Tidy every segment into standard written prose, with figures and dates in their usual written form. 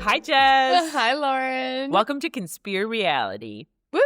Hi, Jess. Hi, Lauren. Welcome to Conspi-Reality. Woo.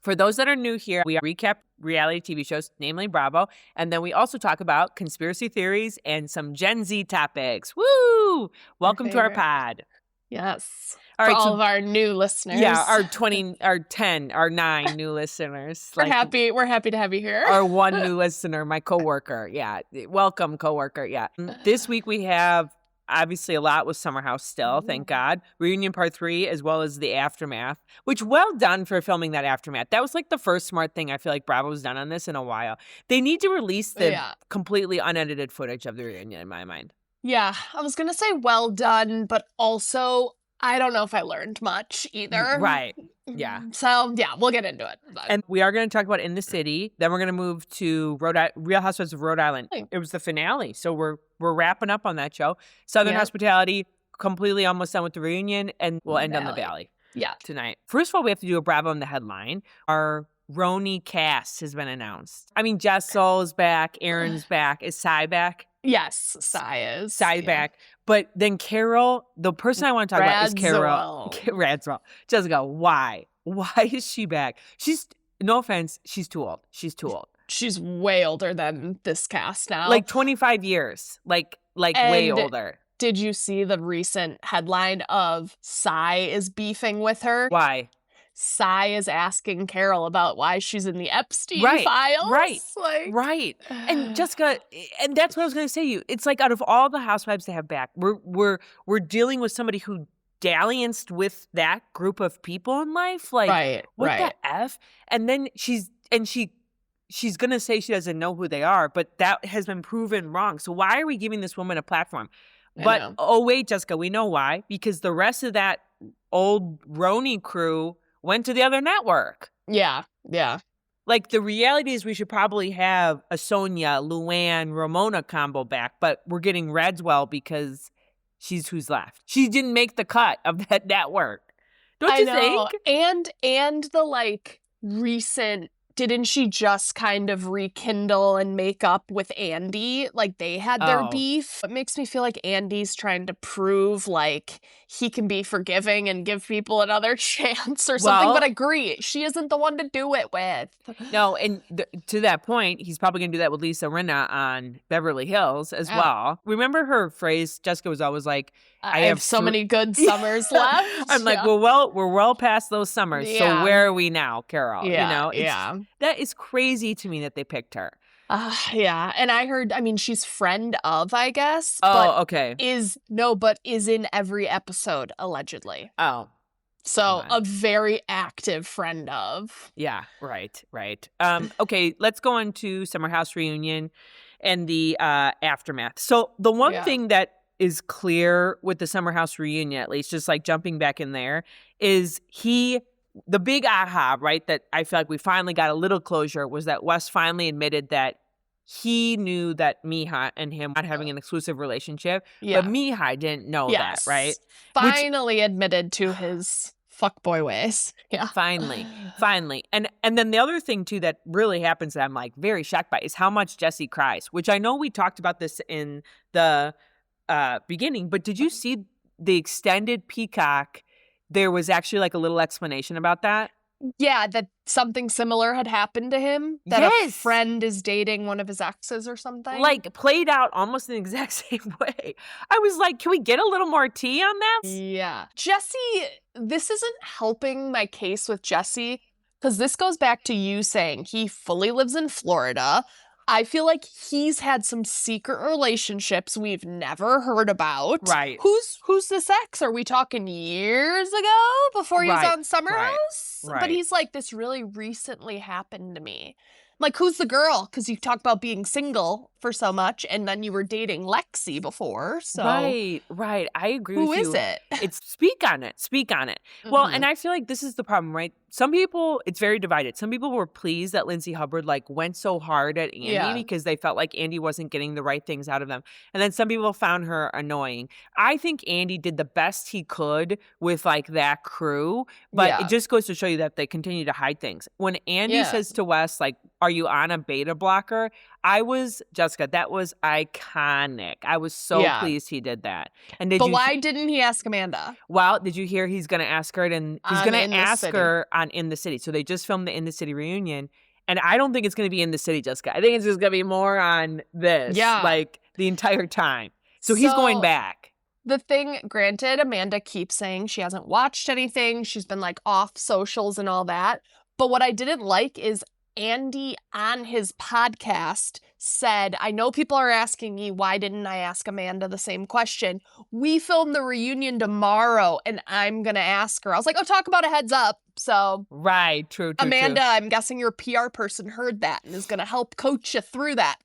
For those that are new here, we recap reality TV shows, namely Bravo, and then we also talk about conspiracy theories and some Gen Z topics. Woo! Welcome to our pod. Yes. All For right, all of our new listeners. Yeah, our 9 new listeners. We're happy to have you here. Our one new listener, my coworker. Yeah. Welcome, coworker. Yeah. This week we have obviously a lot with Summer House still, thank God. Reunion Part 3, as well as the aftermath, which well done for filming that aftermath. That was like the first smart thing I feel like Bravo's done on this in a while. They need to release the completely unedited footage of the reunion, in my mind. Yeah, I was going to say well done, but also I don't know if I learned much either. Right. Yeah. So, yeah, we'll get into it. But. And we are going to talk about In the City. Then we're going to move to Real Housewives of Rhode Island. It was the finale. So we're wrapping up on that show. Southern Hospitality, completely almost done with the reunion. And we'll end on the Valley tonight. First of all, we have to do a Bravo on the headline. Our Roni cast has been announced. I mean, Jessel is back. Aaron's back. Is Sai back? Yes, Sai is. Sai's back. But then Carol, the person I want to talk about is Carol. Radzwell. Jessica, why? Why is she back? She's, no offense, she's too old. She's too old. She's way older than this cast now. Like 25 years. Like way older. Did you see the recent headline of Sai is beefing with her? Why? Sai is asking Carol about why she's in the Epstein files. Right. And Jessica, and that's what I was going to say to you. It's like out of all the housewives they have back, we're dealing with somebody who dallianced with that group of people in life. Like, what the F? And then she's going to say she doesn't know who they are, but that has been proven wrong. So why are we giving this woman a platform? But, oh, wait, Jessica, we know why. Because the rest of that old Roni crew went to the other network. Yeah. Like, the reality is we should probably have a Sonia, Luann, Ramona combo back, but we're getting Radzwell because she's who's left. She didn't make the cut of that network. Don't you think? And the, recent... Didn't she just kind of rekindle and make up with Andy? Like, they had their beef. It makes me feel like Andy's trying to prove, he can be forgiving and give people another chance or something. But I agree, she isn't the one to do it with. No, and to that point, he's probably going to do that with Lisa Rinna on Beverly Hills as well. Remember her phrase? Jessica was always like, I have so many good summers left. I'm like, we're well past those summers. So where are we now, Carol? That is crazy to me that they picked her. And I heard, she's friend of, I guess. Okay. But is in every episode, allegedly. Oh. So a very active friend of. Yeah, right. Okay, let's go on to Summer House reunion and the aftermath. So the one thing that is clear with the Summer House reunion, at least, just jumping back in there, is the big aha, right, that I feel like we finally got a little closure was that Wes finally admitted that he knew that Meija and him not having an exclusive relationship, but Meija didn't know that, right? Finally admitted to his fuckboy ways. Yeah. Finally. And then the other thing, too, that really happens that I'm, very shocked by is how much Jessie cries, which I know we talked about this in the beginning, but did you see the extended Peacock? There was actually a little explanation about that. Yeah, that something similar had happened to him. That a friend is dating one of his exes or something. Played out almost in the exact same way. I was like, can we get a little more tea on that? Yeah. Jessie, this isn't helping my case with Jessie, because this goes back to you saying he fully lives in Florida. I feel like he's had some secret relationships we've never heard about. Right. Who's this ex? Are we talking years ago before he was on Summer House? Right. But he's like, this really recently happened to me. Who's the girl? Because you talk about being single for so much, and then you were dating Lexi before. So Right. I agree with you. Who is it? It's speak on it. Mm-hmm. Well, and I feel like this is the problem, right? some people, it's very divided. Some people were pleased that Lindsay Hubbard like went so hard at Andy because they felt like Andy wasn't getting the right things out of them. And then some people found her annoying. I think Andy did the best he could with like that crew, but it just goes to show you that they continue to hide things. When Andy says to Wes, like, are you on a beta blocker? Jessica, that was iconic. I was so pleased he did that. And why didn't he ask Amanda? Well, did you hear he's going to ask her, and he's going to ask her on In the City. So they just filmed the In the City reunion. And I don't think it's going to be In the City, Jessica. I think it's just going to be more on this, like the entire time. So he's going back. The thing, granted, Amanda keeps saying she hasn't watched anything. She's been like off socials and all that. But what I didn't like is Andy on his podcast said, I know people are asking me, why didn't I ask Amanda the same question? We film the reunion tomorrow and I'm going to ask her. I was like, oh, talk about a heads up. So, right, true. Amanda, I'm guessing your PR person heard that and is going to help coach you through that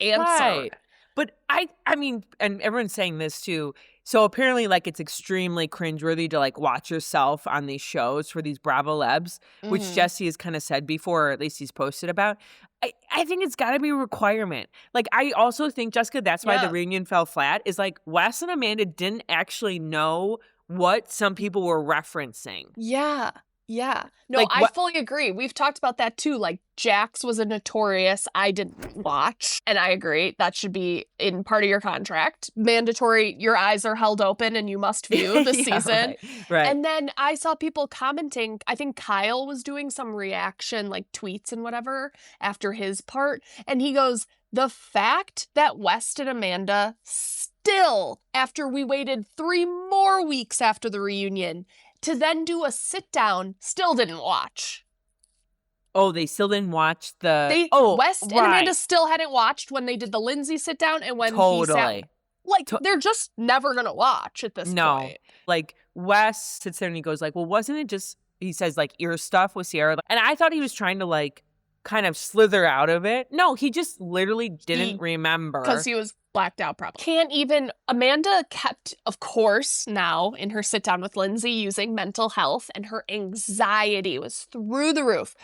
answer. Right. But I mean, and everyone's saying this too. So apparently, like, it's extremely cringeworthy to, like, watch yourself on these shows for these Bravo Lebs, which Jesse has kind of said before, or at least he's posted about. I think it's got to be a requirement. Like, I also think, Jessica, that's why the reunion fell flat, is, like, Wes and Amanda didn't actually know what some people were referencing. Yeah. No, like, I fully agree. We've talked about that too. Like, Jax was a notorious I didn't watch. And I agree. That should be in part of your contract. Mandatory, your eyes are held open and you must view this season. Right. And then I saw people commenting. I think Kyle was doing some reaction, like tweets and whatever, after his part. And he goes, the fact that West and Amanda still, after we waited 3 more weeks after the reunion, to then do a sit down, still didn't watch. Oh, they still didn't watch the... West and Amanda still hadn't watched when they did the Lindsay sit down and when he sat... Like, they're just never going to watch at this point. Like, Wes sits there and he goes like, well, wasn't it just... He says, like, ear stuff with Sierra. And I thought he was trying to, like, kind of slither out of it. No, he just literally didn't remember. Because he was... blacked out probably. Can't even, Amanda kept, of course, now in her sit down with Lindsay using mental health, and her anxiety was through the roof.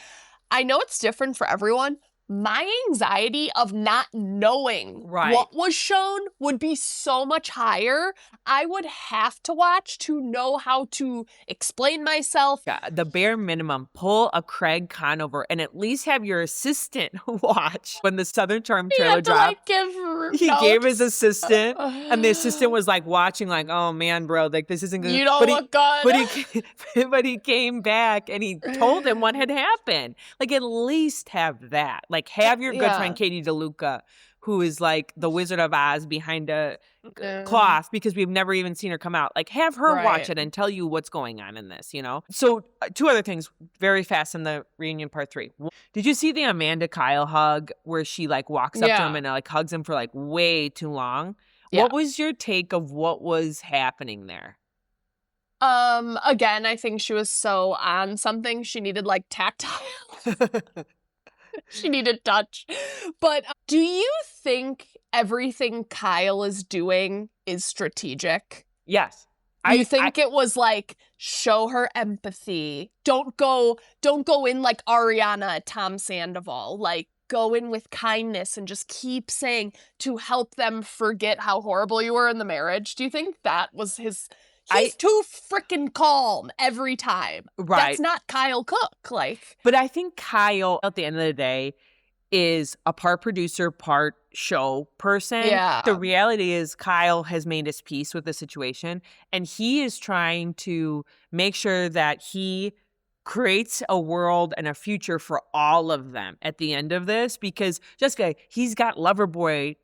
I know it's different for everyone. My anxiety of not knowing what was shown would be so much higher. I would have to watch to know how to explain myself. Yeah, the bare minimum, pull a Craig Conover and at least have your assistant watch. When the Southern Charm trailer dropped, he gave his assistant, and the assistant was like watching like, oh man, bro, like this isn't good. You don't look good. But he came back and he told him what had happened. Like, at least have that. Like, have your good friend Katie DeLuca, who is like the Wizard of Oz behind a cloth, because we've never even seen her come out. Like, have her watch it and tell you what's going on in this, you know? So 2 other things very fast in the reunion part 3. Did you see the Amanda Kyle hug where she like walks up to him and like hugs him for like way too long? Yeah. What was your take of what was happening there? Again, I think she was so on something. She needed like tactile. She needed touch. But do you think everything Kyle is doing is strategic? Yes. I think it was like, show her empathy. Don't go in like Ariana at Tom Sandoval. Like, go in with kindness and just keep saying to help them forget how horrible you were in the marriage. Do you think that was his... He's too freaking calm every time. Right. That's not Kyle Cook. Like, but I think Kyle, at the end of the day, is a part producer, part show person. Yeah. The reality is Kyle has made his peace with the situation, and he is trying to make sure that he creates a world and a future for all of them at the end of this, because Jessica, he's got Loverboy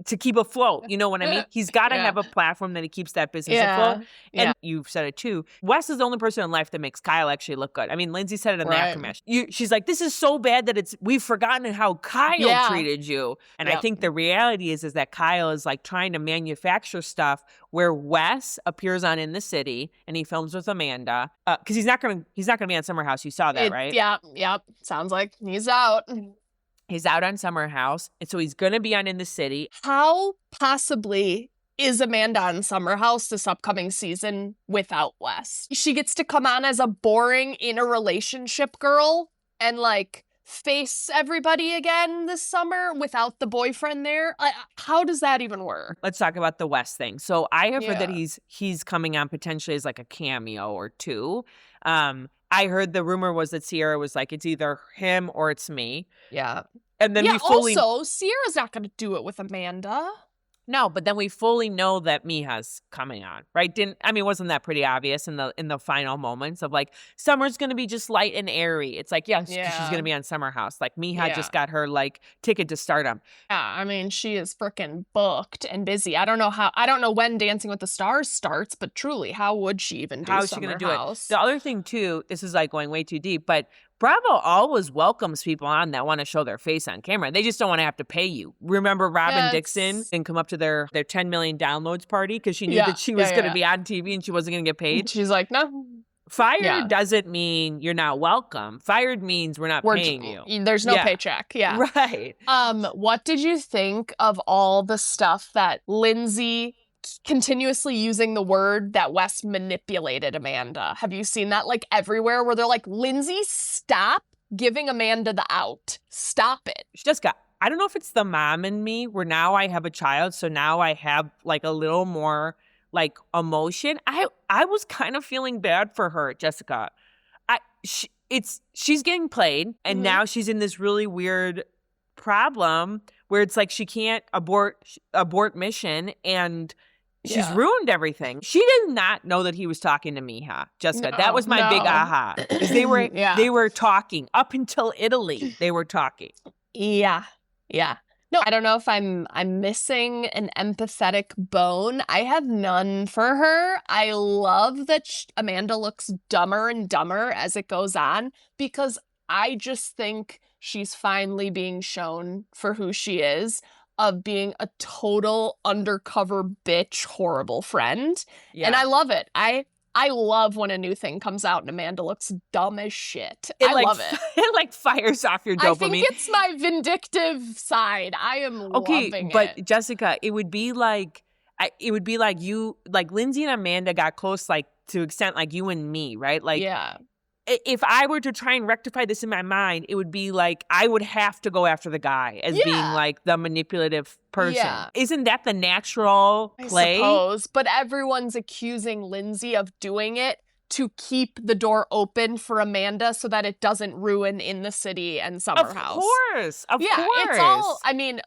to keep afloat. You know what I mean? He's got to have a platform that he keeps that business afloat. And you've said it too. Wes is the only person in life that makes Kyle actually look good. I mean, Lindsay said it in the aftermath. She's like, this is so bad that we've forgotten how Kyle treated you. And I think the reality is that Kyle is like trying to manufacture stuff where Wes appears on In the City and he films with Amanda. Because he's not gonna be on Summer House. You saw that, right? Yeah. Sounds like he's out. He's out on Summer House, and so he's going to be on In the City. How possibly is Amanda on Summer House this upcoming season without Wes? She gets to come on as a boring in a relationship girl and like face everybody again this summer without the boyfriend there. How does that even work? Let's talk about the Wes thing. So I have heard that he's coming on potentially as like a cameo or two. I heard the rumor was that Sierra was like, it's either him or it's me. Yeah. And then we fully... also, Sierra's not going to do it with Amanda. No, but then we fully know that Meija's coming on, right? Wasn't that pretty obvious in the final moments of like, Summer's going to be just light and airy. It's like, she's going to be on Summer House. Like Meija just got her like ticket to stardom. Yeah, she is freaking booked and busy. I don't know when Dancing with the Stars starts, but truly, how would she even do How is she going to do it? The other thing too, this is like going way too deep, but Bravo always welcomes people on that want to show their face on camera. They just don't want to have to pay you. Remember Robin Dixon didn't come up to their 10 million downloads party because she knew that she was going to be on TV and she wasn't going to get paid? She's like, no. Fired doesn't mean you're not welcome. Fired means we're not paying you. There's no paycheck. Yeah. Right. What did you think of all the stuff that Lindsay continuously using the word that Wes manipulated Amanda? Have you seen that like everywhere where they're like, Lindsay, stop giving Amanda the out. Stop it. I don't know if it's the mom in me where now I have a child, so now I have like a little more like emotion. I was kind of feeling bad for her, Jessica. She's getting played, and now she's in this really weird problem where it's like she can't abort mission, and she's ruined everything. She did not know that he was talking to Meija, Jessica. That was my big aha. They were talking up until Italy. They were talking. Yeah. No, I don't know if I'm missing an empathetic bone. I have none for her. I love that Amanda looks dumber and dumber as it goes on because I just think she's finally being shown for who she is, of being a total undercover bitch, horrible friend. Yeah. And I love it. I love when a new thing comes out and Amanda looks dumb as shit. I love it. It like fires off your dopamine. I think it's my vindictive side. I am loving it. But Jessica, it would be like you, like Lindsay and Amanda got close, like to extent like you and me, right? Like, if I were to try and rectify this in my mind, it would be like I would have to go after the guy as being like the manipulative person. Yeah. Isn't that the natural play? I suppose, but everyone's accusing Lindsay of doing it to keep the door open for Amanda so that it doesn't ruin In the City and Summer House. Of course. It's all,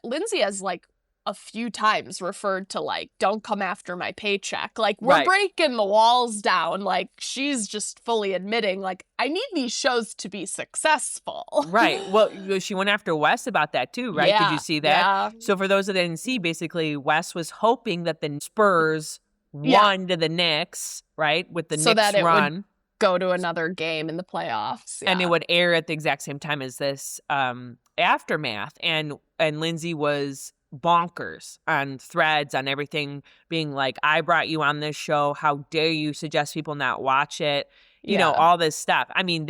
Lindsay has like a few times referred to like, don't come after my paycheck. Like, we're breaking the walls down. Like, she's just fully admitting, like, I need these shows to be successful. Right. Well, she went after Wes about that too, right? Did you see that? Yeah. So for those that didn't see, basically, Wes was hoping that the Spurs won to the Knicks, right? With the so Knicks that it run. Would go to another game in the playoffs. And it would air at the exact same time as this Aftermath. And Lindsay was bonkers on Threads, on everything, being like, I brought you on this show. How dare you suggest people not watch it? You know, all this stuff. I mean,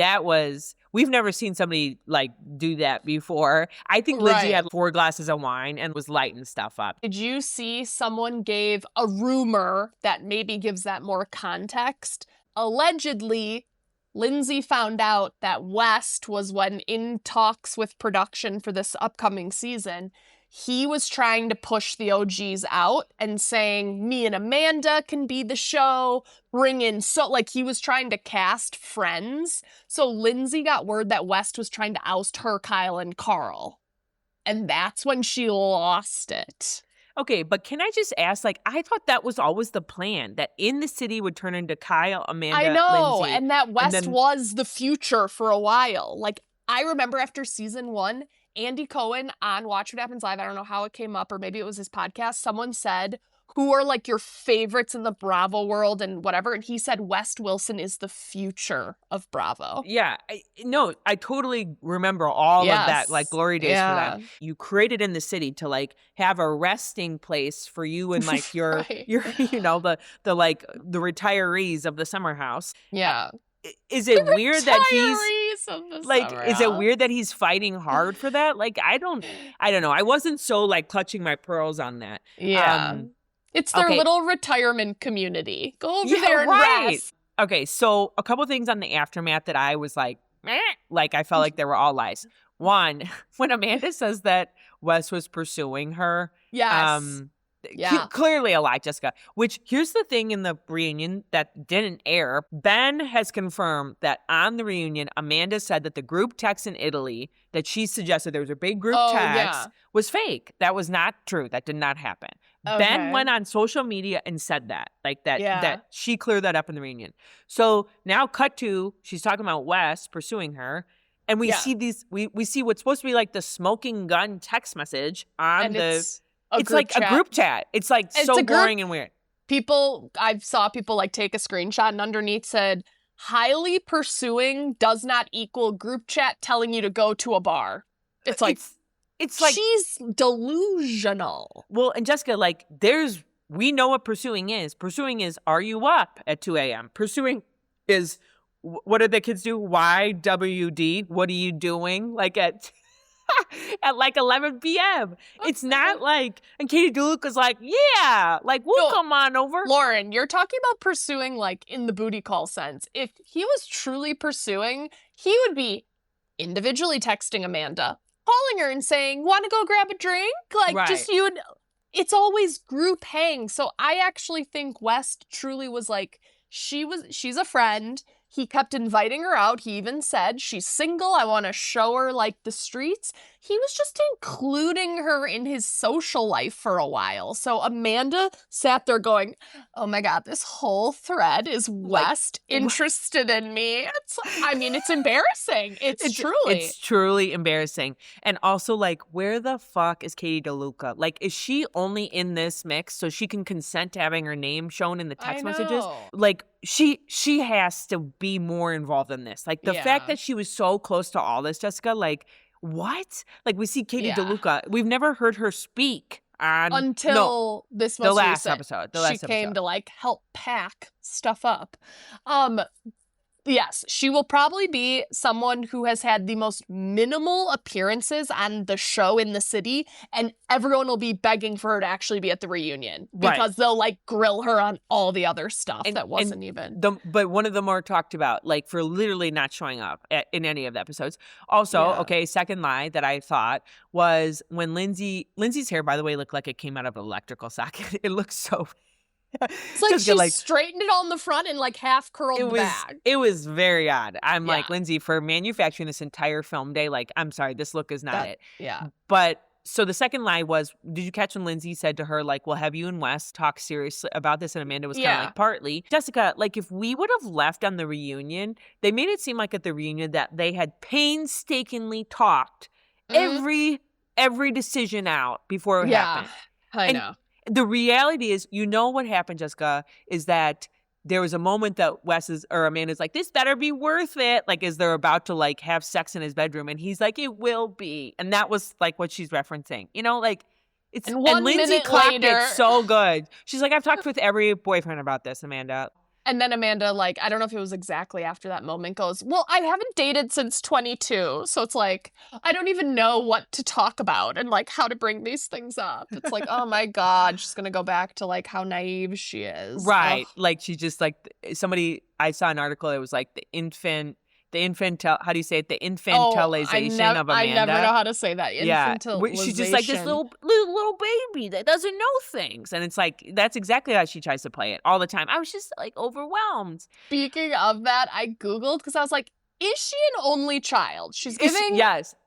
we've never seen somebody like do that before. I think Lindsay had 4 glasses of wine and was lighting stuff up. Did you see someone gave a rumor that maybe gives that more context? Allegedly, Lindsay found out that West was when in talks with production for this upcoming season. He was trying to push the OGs out and saying, me and Amanda can be the show, bring in, he was trying to cast friends. So Lindsay got word that West was trying to oust her, Kyle, and Carl. And that's when she lost it. Okay, but can I just ask, like, I thought that was always the plan, that In the City would turn into Kyle, Amanda, I know, Lindsay, and that West was the future for a while. Like, I remember after season 1, Andy Cohen on Watch What Happens Live, I don't know how it came up, or maybe it was his podcast, someone said, who are like your favorites in the Bravo world and whatever, and he said West Wilson is the future of Bravo. Yeah, I totally remember all of that, like, glory days for them. You created In the City to like have a resting place for you and like your you know, the retirees of the Summer House. Yeah. Is it weird that he's like, is it weird that he's fighting hard for that? Like, I don't know. I wasn't so like clutching my pearls on that. Yeah. It's their little retirement community. Go over there and rest. Okay, so a couple things on the aftermath that I was like, meh, like I felt like they were all lies. One, when Amanda says that Wes was pursuing her, yes. Clearly a lie, Jessica. Which, here's the thing in the reunion that didn't air. Ben has confirmed that on the reunion, Amanda said that the group text in Italy that she suggested there was a big group text was fake. That was not true. That did not happen. Okay. Ben went on social media and said that. Like that she cleared that up in the reunion. So now cut to, she's talking about Wes pursuing her. And we see these, we see what's supposed to be like the smoking gun text message on it's like a group chat. It's like so boring and weird. I saw people like take a screenshot and underneath said, highly pursuing does not equal group chat telling you to go to a bar. It's like she's delusional. Well, and Jessica, like we know what pursuing is. Pursuing is, are you up at 2 a.m.? Pursuing is, what do the kids do? YWD. What are you doing? Like at like 11 p.m. It's not like, and Katie DeLuca's like, yeah, like we'll come on over. Lauren, you're talking about pursuing like in the booty call sense. If he was truly pursuing, he would be individually texting Amanda, calling her and saying, want to go grab a drink? Like just you and it's always group hang. So I actually think West truly was like, she's a friend. He kept inviting her out. He even said, she's single. I want to show her, like, the streets. He was just including her in his social life for a while. So Amanda sat there going, oh, my God, this whole thread is West interested in me. It's embarrassing. It's truly embarrassing. And also, like, where the fuck is Katie DeLuca? Like, is she only in this mix so she can consent to having her name shown in the text messages? Like, she has to be more involved in this. Like the fact that she was so close to all this, Jessica, like what? Like we see Katie DeLuca. We've never heard her speak until this most last recent. episode. She came to like help pack stuff up. Yes, she will probably be someone who has had the most minimal appearances on the show in the city, and everyone will be begging for her to actually be at the reunion because they'll like grill her on all the other stuff that wasn't even. But one of the more talked about, like for literally not showing up in any of the episodes. Also, second lie that I thought was when Lindsay's hair, by the way, looked like it came out of an electrical socket. It looks so. It's like she straightened it on the front and like half curled back. It was very odd. I'm like, Lindsay, for manufacturing this entire film day, like, I'm sorry, this look is not it. Yeah. But so the second lie was, did you catch when Lindsay said to her, like, well, have you and Wes talked seriously about this? And Amanda was kind of like, partly. Jessica, like, if we would have left on the reunion, they made it seem like at the reunion that they had painstakingly talked every decision out before it happened. I know. The reality is, you know what happened, Jessica, is that there was a moment that Amanda's like, this better be worth it. Like, as they're about to like have sex in his bedroom. And he's like, it will be. And that was like what she's referencing. You know, like it's, and Lindsay clapped it so good. She's like, I've talked with every boyfriend about this, Amanda. And then Amanda, like, I don't know if it was exactly after that moment, goes, well, I haven't dated since 22. So it's like, I don't even know what to talk about and, like, how to bring these things up. It's like, oh, my God, she's going to go back to, like, how naive she is. Right. Ugh. Like, she's just, like, I saw an article, it was, like, how do you say it? The infantilization of Amanda. I never know how to say that. Infantilization. She's just like this little baby that doesn't know things. And it's like, that's exactly how she tries to play it all the time. I was just like overwhelmed. Speaking of that, I Googled because I was like, is she an only child? She's giving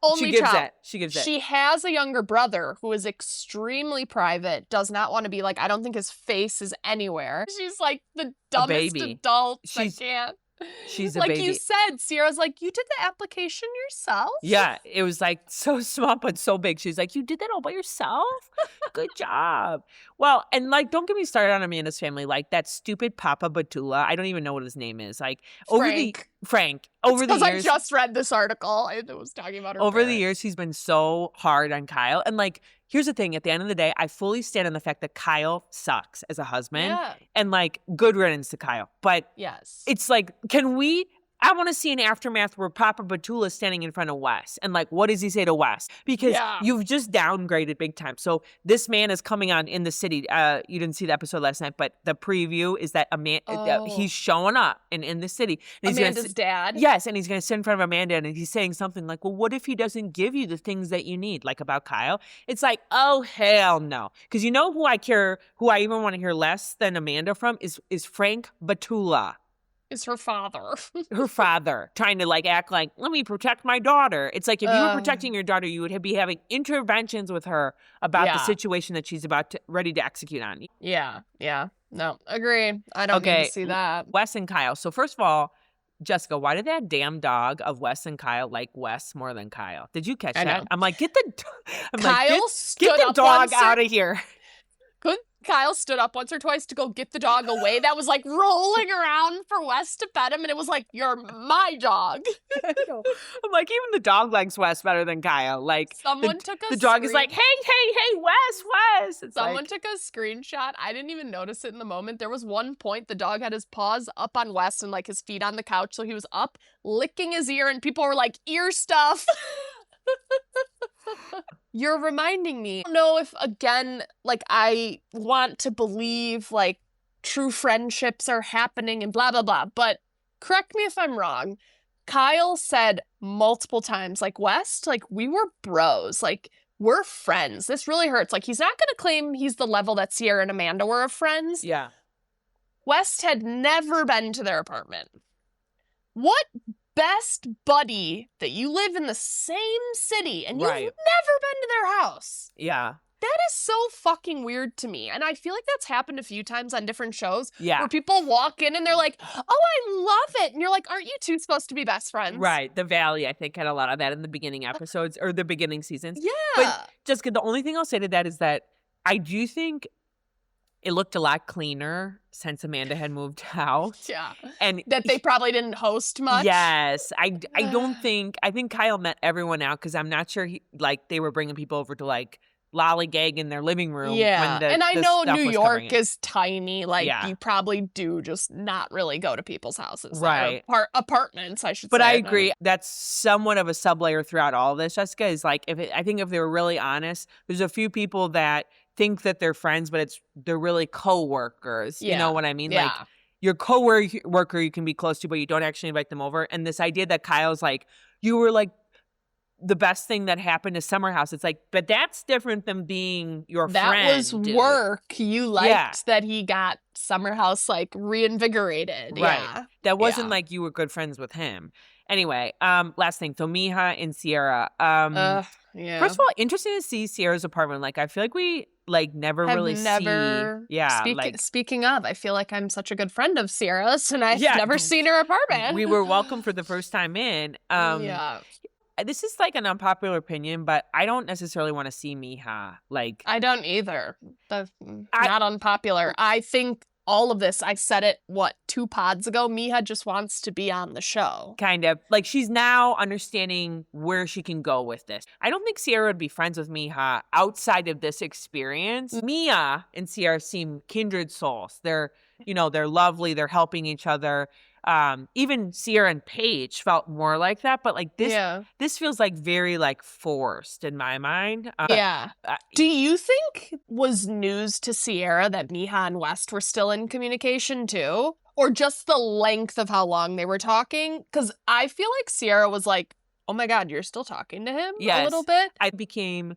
only she gives child. It. She gives it. She has a younger brother who is extremely private, does not want to be like, I don't think his face is anywhere. She's like the dumbest adult. I can't. She's a like baby. You said, Sierra's like, you did the application yourself? Yeah, it was like so small but so big. She's like, you did that all by yourself? Good job. Well, and like, don't get me started on Amanda's family. Like that stupid Papa Batula. I don't even know what his name is. Like Frank. Over the years, I just read this article. It was talking about her over the years, he's been so hard on Kyle. And like, here's the thing. At the end of the day, I fully stand on the fact that Kyle sucks as a husband. Yeah. And like, good riddance to Kyle. But yes, it's like, can we I want to see an aftermath where Papa Batula is standing in front of Wes. And like, what does he say to Wes? Because you've just downgraded big time. So this man is coming on in the city. You didn't see the episode last night, but the preview is that he's showing up in the city. And Amanda's dad? Yes, and he's going to sit in front of Amanda and he's saying something like, well, what if he doesn't give you the things that you need? Like about Kyle. It's like, oh, hell no. Because you know who I even want to hear less than Amanda from is Frank Batula. Is her father. Her father trying to like act like, let me protect my daughter. It's like if you were protecting your daughter, you would be having interventions with her about the situation that she's ready to execute on. Yeah. No, agree. I don't need to see that. Wes and Kyle. So first of all, Jessica, why did that damn dog of Wes and Kyle like Wes more than Kyle? Did you catch that? I'm like, get the dog out of here. Kyle stood up once or twice to go get the dog away. That was like rolling around for Wes to pet him, and it was like, you're my dog. I'm like, even the dog likes Wes better than Kyle. Like, the dog is like, hey, Wes. Someone took a screenshot. I didn't even notice it in the moment. There was one point the dog had his paws up on Wes and like his feet on the couch, so he was up licking his ear, and people were like, ear stuff. You're reminding me. I don't know if, again, like, I want to believe, like, true friendships are happening and blah, blah, blah. But correct me if I'm wrong. Kyle said multiple times, like, West, like, we were bros. Like, we're friends. This really hurts. Like, he's not going to claim he's the level that Sierra and Amanda were of friends. Yeah. West had never been to their apartment. What best buddy that you live in the same city and you've never been to their house? Yeah. That is so fucking weird to me. And I feel like that's happened a few times on different shows. Yeah. Where people walk in and they're like, oh, I love it. And you're like, aren't you two supposed to be best friends? Right. The Valley, I think, had a lot of that in the beginning episodes or the beginning seasons. Yeah. But Jessica, the only thing I'll say to that is that I do think it looked a lot cleaner since Amanda had moved out. Yeah. And that they probably didn't host much. Yes. I think Kyle met everyone out because I'm not sure they were bringing people over to like lollygag in their living room. Yeah. And I know New York is tiny. Like you probably do just not really go to people's houses. Right. Or apartments, I should say. But I agree. That's somewhat of a sublayer throughout all of this, Jessica, is like, I think if they were really honest, there's a few people that think that they're friends, but they're really co-workers. Yeah. You know what I mean? Yeah. Like your co-worker you can be close to, but you don't actually invite them over. And this idea that Kyle's like, you were like the best thing that happened to Summer House. It's like, but that's different than being your friend. That was work. You liked that he got Summer House like reinvigorated. Right. Yeah. That wasn't like you were good friends with him. Anyway, last thing. So Meija and Sierra. First of all, interesting to see Sierra's apartment. Like, I feel like we never see. Yeah. Speaking of, I feel like I'm such a good friend of Sierra's, and I've never seen her apartment. We were welcome for the first time in. This is like an unpopular opinion, but I don't necessarily want to see Meija. Like, I don't either. Not unpopular. I think all of this, I said it, 2 pods ago, Meija just wants to be on the show. Kind of. Like, she's now understanding where she can go with this. I don't think Sierra would be friends with Meija outside of this experience. Meija and Sierra seem kindred souls. They're lovely. They're helping each other. Even Sierra and Paige felt more like that, but like this feels like very like forced in my mind. Do you think was news to Sierra that Meija and West were still in communication too? Or just the length of how long they were talking? Because I feel like Sierra was like, oh my God, you're still talking to him a little bit? I became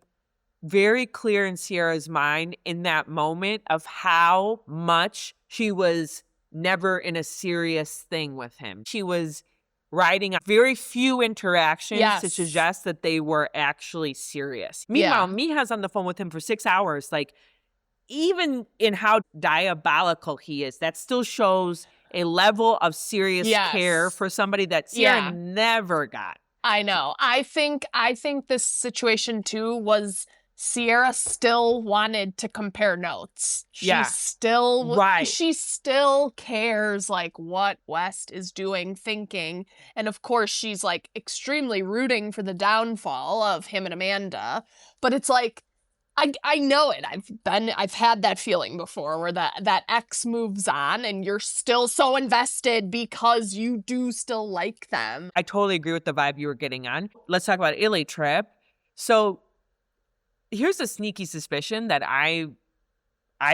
very clear in Sierra's mind in that moment of how much she was never in a serious thing with him. She was riding on very few interactions to suggest that they were actually serious. Meanwhile, Mija's on the phone with him for 6 hours. Like, even in how diabolical he is, that still shows a level of serious care for somebody that Sierra never got. I know. I think this situation too was Sierra still wanted to compare notes. She still cares like what West is doing, thinking. And of course she's like extremely rooting for the downfall of him and Amanda. But it's like, I know it. I've had that feeling before where that ex moves on and you're still so invested because you do still like them. I totally agree with the vibe you were getting on. Let's talk about Italy trip. So here's a sneaky suspicion that I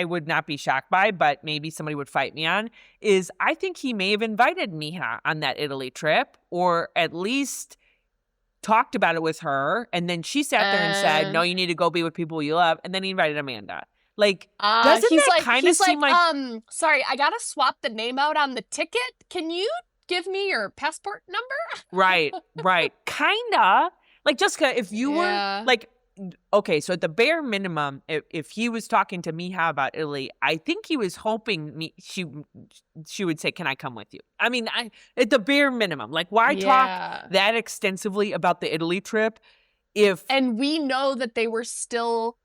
would not be shocked by, but maybe somebody would fight me on, is I think he may have invited Meija on that Italy trip, or at least talked about it with her, and then she sat there and said, no, you need to go be with people you love, and then he invited Amanda. Like, doesn't that kind of seem like... sorry, I gotta swap the name out on the ticket. Can you give me your passport number? Right. Kinda. Like, Jessica, if you were, like... Okay, so at the bare minimum, if he was talking to Meija about Italy, I think he was hoping she would say, can I come with you? I mean, at the bare minimum. Like, why talk that extensively about the Italy trip if... And we know that they were still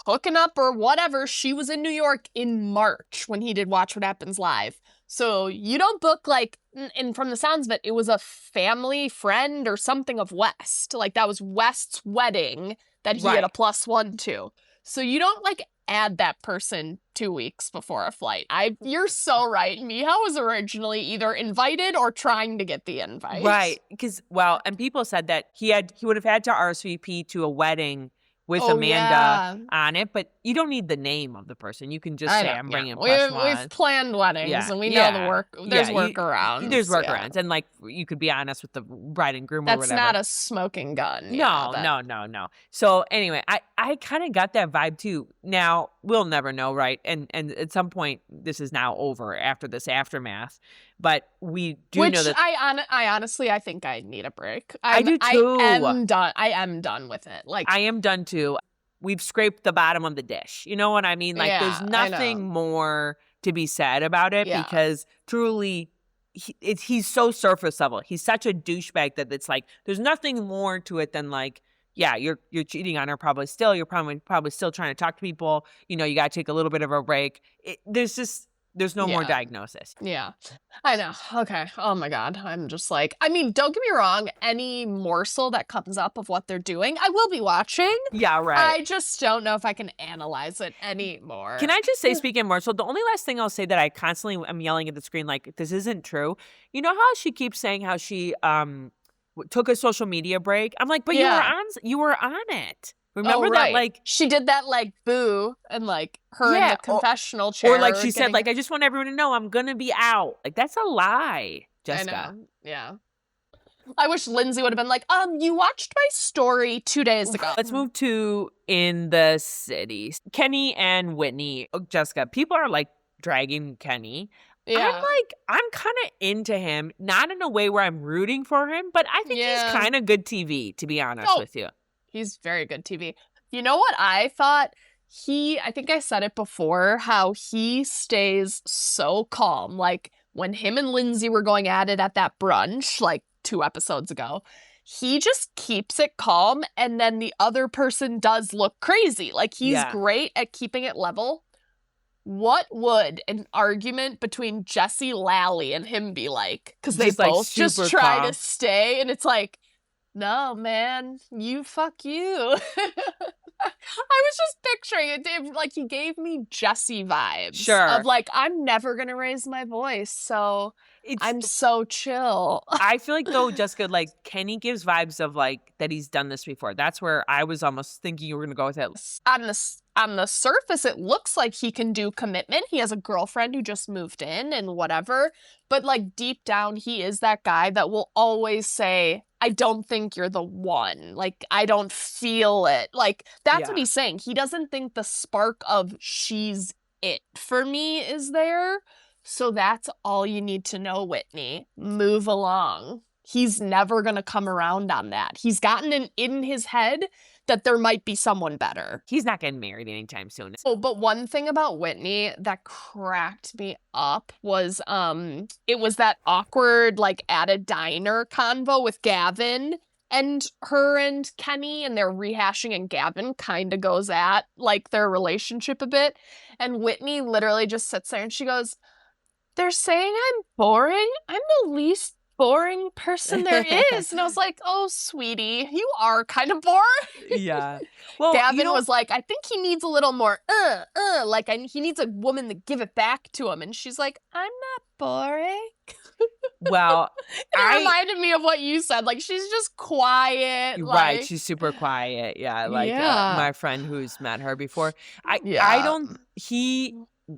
hooking up or whatever. She was in New York in March when he did Watch What Happens Live. So you don't book, like, and from the sounds of it, it was a family friend or something of West. Like, that was West's wedding that he had a +1 to. So you don't, like, add that person 2 weeks before a flight. You're so right. Meija was originally either invited or trying to get the invite. Right. Because, well, and people said that he would have had to RSVP to a wedding with Amanda on it, but you don't need the name of the person. You can just say, I'm bringing +1. We've planned weddings, and we know the work. There's workarounds. There's workarounds, and like you could be honest with the bride and groom or whatever. That's not a smoking gun. No. So anyway, I kind of got that vibe too. Now we'll never know, right? And at some point, this is now over after this aftermath. But we do know that I honestly think I need a break. I do too. I am done with it. Like, I am done too. We've scraped the bottom of the dish. You know what I mean? Like, there's nothing more to be said about it because truly, he's so surface level. He's such a douchebag that it's like there's nothing more to it than like, yeah, you're cheating on her probably still. You're probably still trying to talk to people. You know, you got to take a little bit of a break. There's no more diagnosis. Yeah, I know. Okay. Oh my God. I'm just like, I mean, don't get me wrong. Any morsel that comes up of what they're doing, I will be watching. Yeah, right. I just don't know if I can analyze it anymore. Can I just say, speaking of morsel, the only last thing I'll say that I constantly am yelling at the screen, like, this isn't true. You know how she keeps saying how she took a social media break? I'm like, but you were on it. Remember that, like... She did that, like, boo, and, like, her in the confessional chair. Or, like, she said, like, I just want everyone to know I'm gonna be out. Like, that's a lie, Jessica. I know. Yeah. I wish Lindsay would have been like, you watched my story 2 days ago. Let's move to in the city. Kenny and Whitney. Oh, Jessica, people are, like, dragging Kenny. Yeah. I'm kind of into him, not in a way where I'm rooting for him, but I think he's kind of good TV, to be honest with you. He's very good TV. You know what I thought? I think I said it before, how he stays so calm. Like, when him and Lindsay were going at it at that brunch, like 2 episodes ago, he just keeps it calm, and then the other person does look crazy. Like, he's great at keeping it level. What would an argument between Jesse Lally and him be like? Because they both just try to stay, and it's like, no, man, fuck you. I was just picturing it. Like, he gave me Jesse vibes. Sure. Of like, I'm never going to raise my voice, so I'm so chill. I feel like, though, Jessica, like, Kenny gives vibes of, like, that he's done this before. That's where I was almost thinking you were going to go with it. On the surface, it looks like he can do commitment. He has a girlfriend who just moved in and whatever. But, like, deep down, he is that guy that will always say, I don't think you're the one. Like, I don't feel it. Like, that's what he's saying. He doesn't think the spark of she's it for me is there. So that's all you need to know, Whitney. Move along. He's never going to come around on that. He's gotten in his head that there might be someone better. He's not getting married anytime soon. Oh, but one thing about Whitney that cracked me up was it was that awkward, like, at a diner convo with Gavin and her and Kenny, and they're rehashing, and Gavin kind of goes at, like, their relationship a bit. And Whitney literally just sits there and she goes, they're saying I'm boring. I'm the least boring person there is. And I was like, oh, sweetie, you are kind of boring. Yeah. Well, Gavin was like, I think he needs a little more, like he needs a woman to give it back to him. And she's like, I'm not boring. Well, it reminded me of what you said. Like, she's just quiet. Right. Like, She's super quiet. Yeah. Like my friend who's met her before.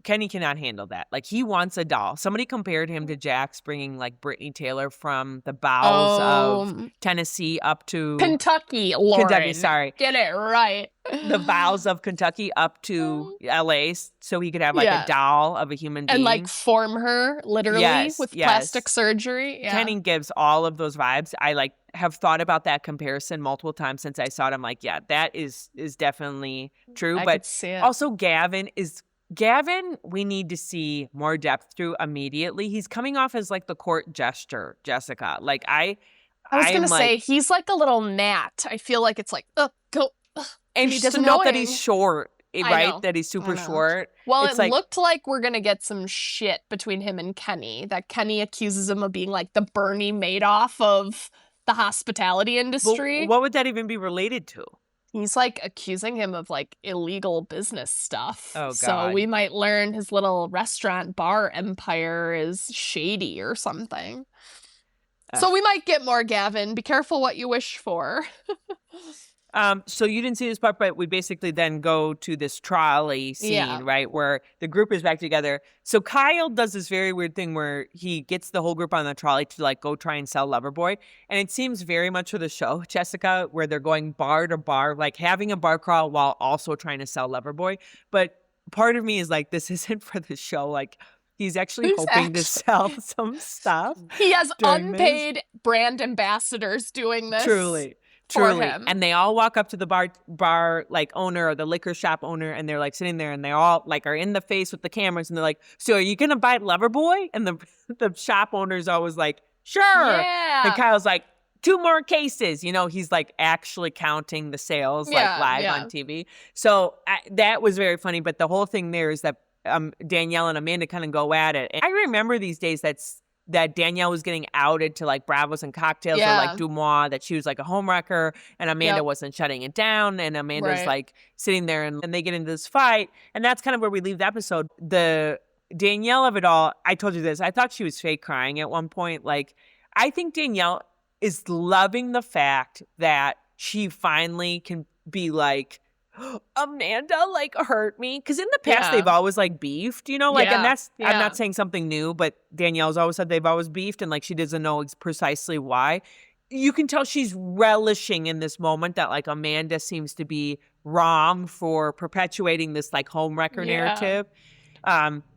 Kenny cannot handle that. Like, he wants a doll. Somebody compared him to Jax bringing like Brittany Taylor from the bowels of Tennessee up to Kentucky, Lauren. Kentucky, sorry. Get it right. The bowels of Kentucky up to LA so he could have like a doll of a human being. And like form her literally with plastic surgery. Yeah. Kenny gives all of those vibes. I like have thought about that comparison multiple times since I saw it. I'm like, yeah, that is definitely true. I but could see it. Also Gavin, we need to see more depth through immediately. He's coming off as like the court jester, Jessica. Like I was going to say, he's like a little gnat. I feel like it's like, go. And he doesn't know that he's short, right? That he's super short. Well, it looked like we're going to get some shit between him and Kenny. That Kenny accuses him of being like the Bernie Madoff of the hospitality industry. Well, what would that even be related to? He's like accusing him of like illegal business stuff. Oh, God. So we might learn his little restaurant bar empire is shady or something. So we might get more, Gavin. Be careful what you wish for. So you didn't see this part, but we basically then go to this trolley scene, right, where the group is back together. So Kyle does this very weird thing where he gets the whole group on the trolley to like go try and sell Loverboy. And it seems very much for the show, Jessica, where they're going bar to bar, like having a bar crawl while also trying to sell Loverboy. But part of me is like, this isn't for the show. Like, he's actually hoping to sell some stuff. He has unpaid brand ambassadors doing this. Truly. And they all walk up to the bar like owner or the liquor shop owner, and they're like sitting there, and they all like are in the face with the cameras, and they're like, "So are you gonna buy Loverboy?" And the shop owner's always like, "Sure." Yeah. And Kyle's like, 2 more cases. You know, he's like actually counting the sales like live on TV. So that was very funny. But the whole thing there is that Danielle and Amanda kind of go at it. And I remember these days that Danielle was getting outed to like Bravos and Cocktails or like Dumois, that she was like a homewrecker, and Amanda wasn't shutting it down, and Amanda's like sitting there, and they get into this fight, and that's kind of where we leave the episode. The Danielle of it all, I told you this, I thought she was fake crying at one point. Like, I think Danielle is loving the fact that she finally can be like, Amanda like hurt me, because in the past they've always like beefed, you know, like, and that's I'm not saying something new, but Danielle's always said they've always beefed, and like she doesn't know precisely why. You can tell she's relishing in this moment that like Amanda seems to be wrong for perpetuating this like homewrecker narrative.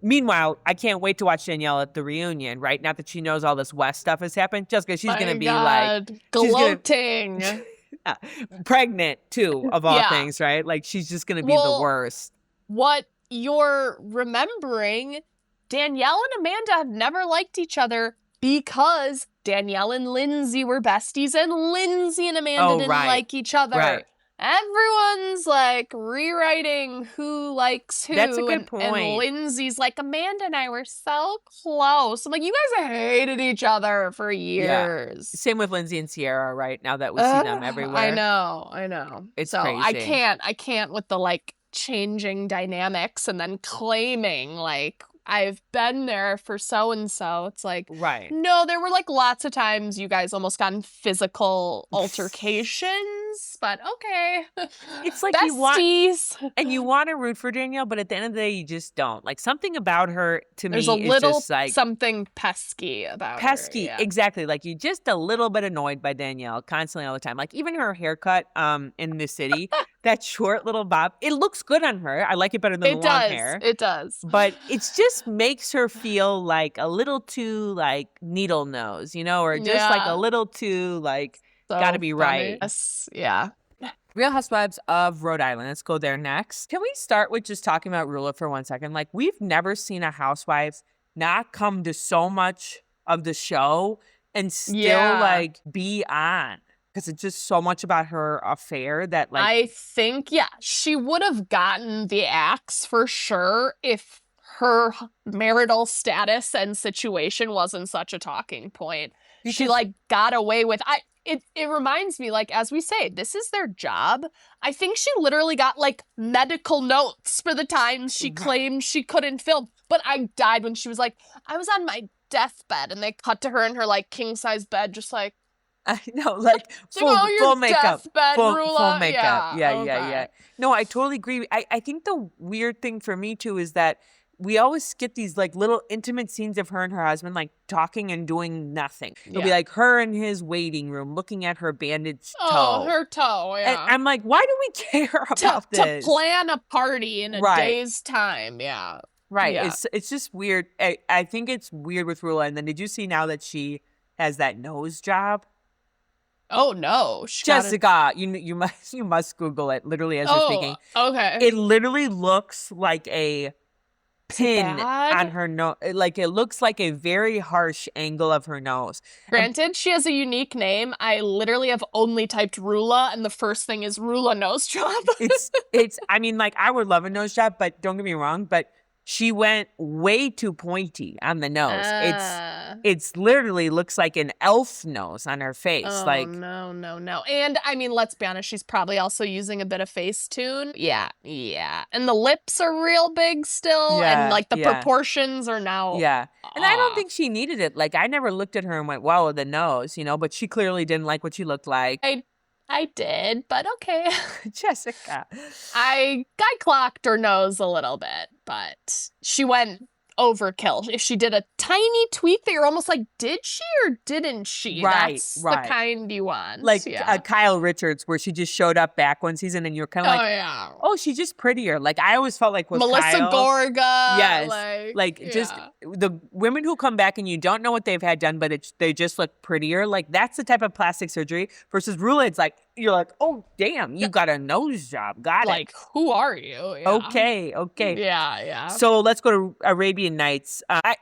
Meanwhile, I can't wait to watch Danielle at the reunion, right? Not that she knows all this West stuff has happened, just because she's gonna be like gloating. Pregnant too, of all things, right? Like, she's just gonna be the worst. What you're remembering, Danielle and Amanda have never liked each other because Danielle and Lindsay were besties, and Lindsay and Amanda didn't like each other. Right. Everyone's like rewriting who likes who. That's a good point. And Lindsay's like, Amanda and I were so close. I'm like, you guys hated each other for years. Same with Lindsay and Sierra, right? Now that we see them everywhere. I know. It's so crazy. I can't with the like changing dynamics and then claiming like I've been there for so-and-so. It's like, no, there were like lots of times you guys almost got in physical altercations, but okay. It's like besties. you want to root for Danielle, but at the end of the day, you just don't. Like, something about her, to me, There's a is little just like something pesky about her. Exactly. Like, you're just a little bit annoyed by Danielle constantly all the time. Like, even her haircut in the city, that short little bob, it looks good on her. I like it better than the long hair. It does. But it's just makes her feel like a little too like needle nose, you know, or just like a little too like gotta be right. Yeah. Real Housewives of Rhode Island. Let's go there next. Can we start with just talking about Rula for 1 second? Like, we've never seen a housewives not come to so much of the show and still like be on. Because it's just so much about her affair that like I think she would have gotten the axe for sure if her marital status and situation wasn't such a talking point. she like got away with. It reminds me, like, as we say, this is their job. I think she literally got like medical notes for the times she claimed she couldn't film. But I died when she was like, I was on my deathbed, and they cut to her in her like king size bed, just like, I know, like full makeup, full makeup. Yeah. No, I totally agree. I think the weird thing for me too is that we always get these like little intimate scenes of her and her husband like talking and doing nothing. It'll be like her in his waiting room looking at her bandaged toe. Oh, her toe, yeah. And I'm like, why do we care about this? To plan a party in a day's time, yeah. Right. Yeah. It's just weird. I think it's weird with Rula. And then did you see now that she has that nose job? Oh no, Jessica, you must Google it literally as you're speaking. Okay. It literally looks like a pin on her nose. Like it looks like a very harsh angle of her nose. Granted, she has a unique name. I literally have only typed Rula, and the first thing is Rula nose job. it's. I mean, like I would love a nose job, but don't get me wrong. But she went way too pointy on the nose. It's literally looks like an elf nose on her face. Oh, like no. And I mean, let's be honest, she's probably also using a bit of Facetune. Yeah. And the lips are real big still. And like the proportions are now. Yeah. And I don't think she needed it. Like I never looked at her and went, wow, the nose, but she clearly didn't like what she looked like. I did, but okay. Jessica. I clocked her nose a little bit, but she went overkill. If she did a tiny tweak that you're almost like, did she or didn't she? Right, That's the kind you want. Like Kyle Richards, where she just showed up back one season and you're kind of like, oh, she's just prettier. Like I always felt like with Melissa Kyle, Gorga. Yes. Just the women who come back and you don't know what they've had done, but they just look prettier. Like that's the type of plastic surgery versus Rula. It's like, you're like, oh, damn, you got a nose job. Got it. Like, who are you? Yeah. Okay. Yeah. So let's go to Arabian Nights. I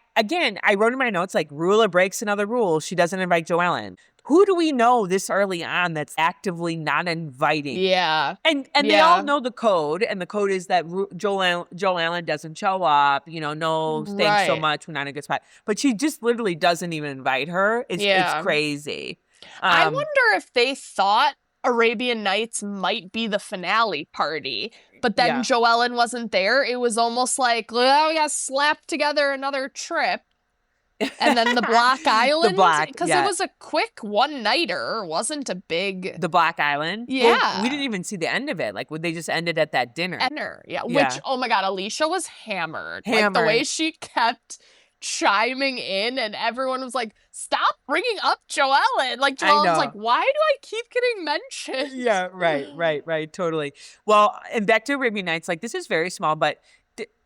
wrote in my notes, like, Rula breaks another rule. She doesn't invite Joellen. Who do we know this early on that's actively not inviting? Yeah. And they all know the code. And the code is that Joellen doesn't show up. No, thanks so much. We're not in a good spot. But she just literally doesn't even invite her. It's crazy. I wonder if they thought Arabian Nights might be the finale party, but then Joellen wasn't there. It was almost like, well, we got slapped together another trip. And then the Block Island, because it was a quick one-nighter, wasn't a big... The Block Island? Yeah. Well, we didn't even see the end of it. Like, they just ended at that dinner. Which, oh my God, Alicia was hammered. Like, the way she kept chiming in and everyone was like, stop bringing up Joellen. Like, Joellen's like, why do I keep getting mentioned? Yeah, right, totally. Well, and back to Arabian Nights, like, this is very small, but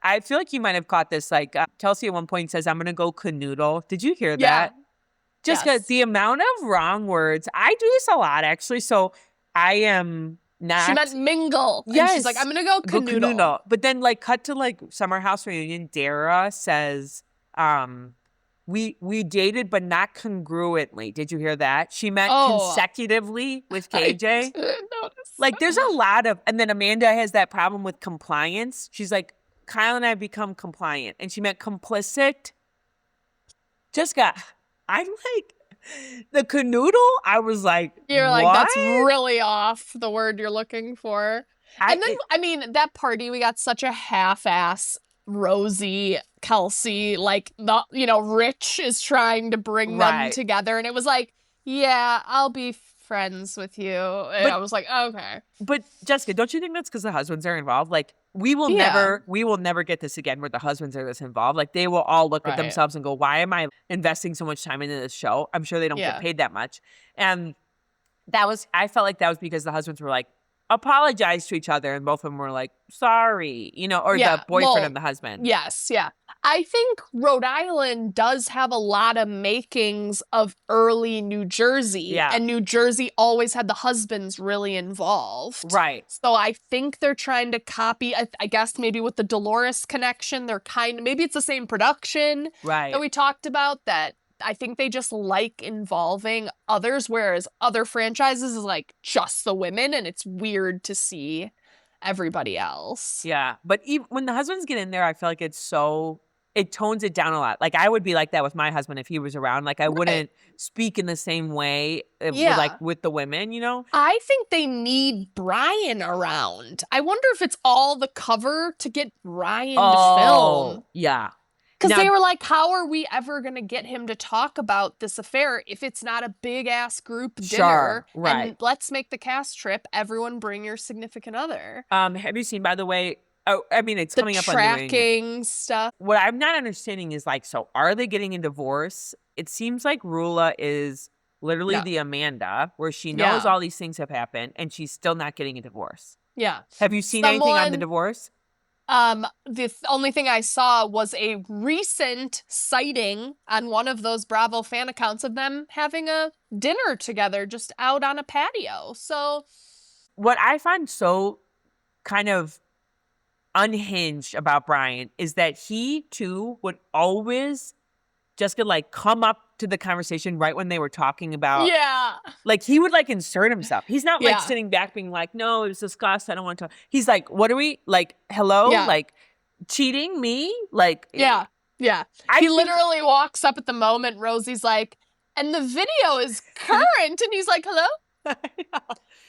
I feel like you might have caught this. Like, Kelsey at one point says, I'm going to go canoodle. Did you hear that? Just because the amount of wrong words, I do this a lot, actually. So I am not. She meant mingle. Yes. And she's like, I'm going to go canoodle. But then, like, cut to, like, Summer House Reunion, Dara says, we dated, but not congruently. Did you hear that? She meant consecutively with KJ. I didn't notice like, there's a lot of, and then Amanda has that problem with compliance. She's like, Kyle and I become compliant. And she meant complicit. Jessica, I'm like, the canoodle, I was like, you're what? Like, that's really off the word you're looking for. And then, I mean, that party, we got such a half-ass Rosie, Kelsey, like, Rich is trying to bring them together. And it was like, yeah, I'll be friends with you. And I was like, okay. But Jessica, don't you think that's because the husbands are involved? Like, we will never get this again where the husbands are this involved. Like, they will all look at themselves and go, why am I investing so much time into this show? I'm sure they don't get paid that much. And I felt like that was because the husbands were like, apologize to each other, and both of them were like, sorry, or the boyfriend and the husband. Yes, yeah. I think Rhode Island does have a lot of makings of early New Jersey. Yeah. And New Jersey always had the husbands really involved. Right. So I think they're trying to copy, I guess maybe with the Dolores connection, maybe it's the same production that we talked about, that I think they just like involving others, whereas other franchises is like just the women, and it's weird to see everybody else. Yeah. But even when the husbands get in there, I feel like it's so it tones it down a lot. Like I would be like that with my husband if he was around. Like I wouldn't speak in the same way with the women, you know? I think they need Brian around. I wonder if it's all the cover to get Brian to film. Yeah. Because they were like, how are we ever going to get him to talk about this affair if it's not a big-ass group dinner? Right. And let's make the cast trip. Everyone bring your significant other. Have you seen, by the way, it's coming up on tracking stuff. What I'm not understanding is like, so are they getting a divorce? It seems like Rula is literally the Amanda, where she knows all these things have happened, and she's still not getting a divorce. Yeah. Have you seen anything on the divorce? The only thing I saw was a recent sighting on one of those Bravo fan accounts of them having a dinner together just out on a patio. So what I find so kind of unhinged about Brian is that he too would always just come up to the conversation right when they were talking about like he would like insert himself. He's not like sitting back being like, no, it was discussed, I don't want to talk. He's like, what are we like, hello? Like cheating me? Like he literally walks up at the moment Rosie's like, and the video is current, and he's like, hello?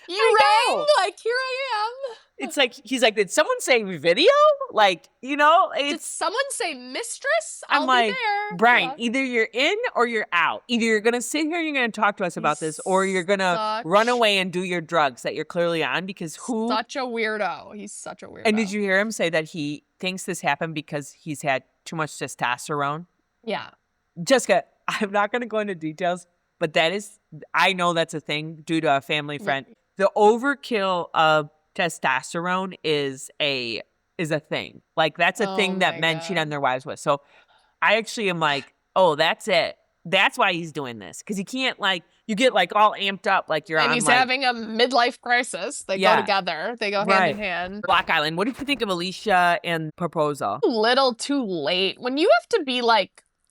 You rang? Like, here I am. It's like, he's like, did someone say video? Like, you know, did someone say mistress? I'm like, be there. Brian, either you're in or you're out. Either you're going to sit here and you're going to talk to us about this, or you're going to run away and do your drugs that you're clearly on, because such a weirdo. He's such a weirdo. And did you hear him say that he thinks this happened because he's had too much testosterone? Yeah. Jessica, I'm not going to go into details, but I know that's a thing due to a family friend. Yeah. The overkill of testosterone is a thing. Like that's a thing that men cheat on their wives with. So I actually am like, oh, that's it. That's why he's doing this. Because he can't you get all amped up like you're on. And he's having a midlife crisis. They go together. They go hand in hand. Block Island. What did you think of Alicia and proposal? A little too late. When you have to be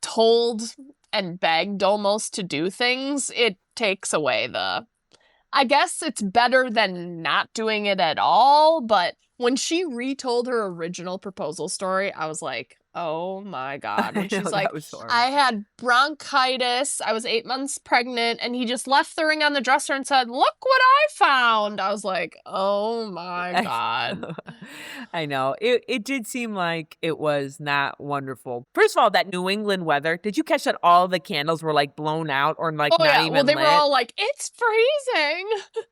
told and begged almost to do things, it takes away I guess it's better than not doing it at all, but when she retold her original proposal story, I was like, oh my God. When she's like, I had bronchitis, I was 8 months pregnant, and he just left the ring on the dresser and said, look what I found. I was like, oh my God. I know. It did seem like it was not wonderful. First of all, that New England weather, did you catch that all the candles were blown out or not even Well, they lit? were all like, it's freezing.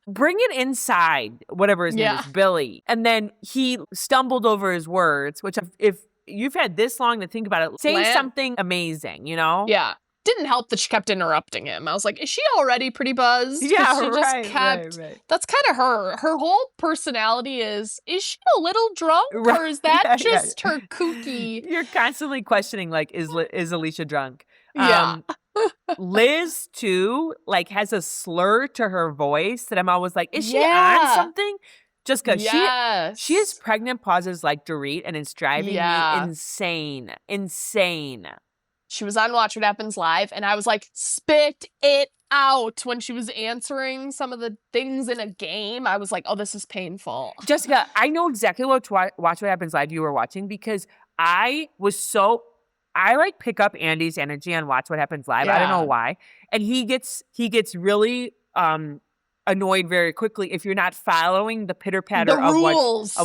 Bring it inside, whatever his name is, Billy. And then he stumbled over his words, which if you've had this long to think about it, say something amazing, you know? Yeah. Didn't help that she kept interrupting him. I was like, is she already pretty buzzed? Yeah, she just kept. That's kind of her. Her whole personality is she a little drunk? Or is that just her kooky? You're constantly questioning, is Alicia drunk? Yeah. Liz, too, has a slur to her voice that I'm always like, is she on something? Just because she has pregnant pauses like Dorit, and it's driving me insane. Insane. She was on Watch What Happens Live, and I was like, spit it out. When she was answering some of the things in a game, I was like, oh, this is painful. Jessica, I know exactly what Watch What Happens Live you were watching, because I pick up Andy's energy on Watch What Happens Live. I don't know why. And he gets really annoyed very quickly if you're not following the pitter-patter of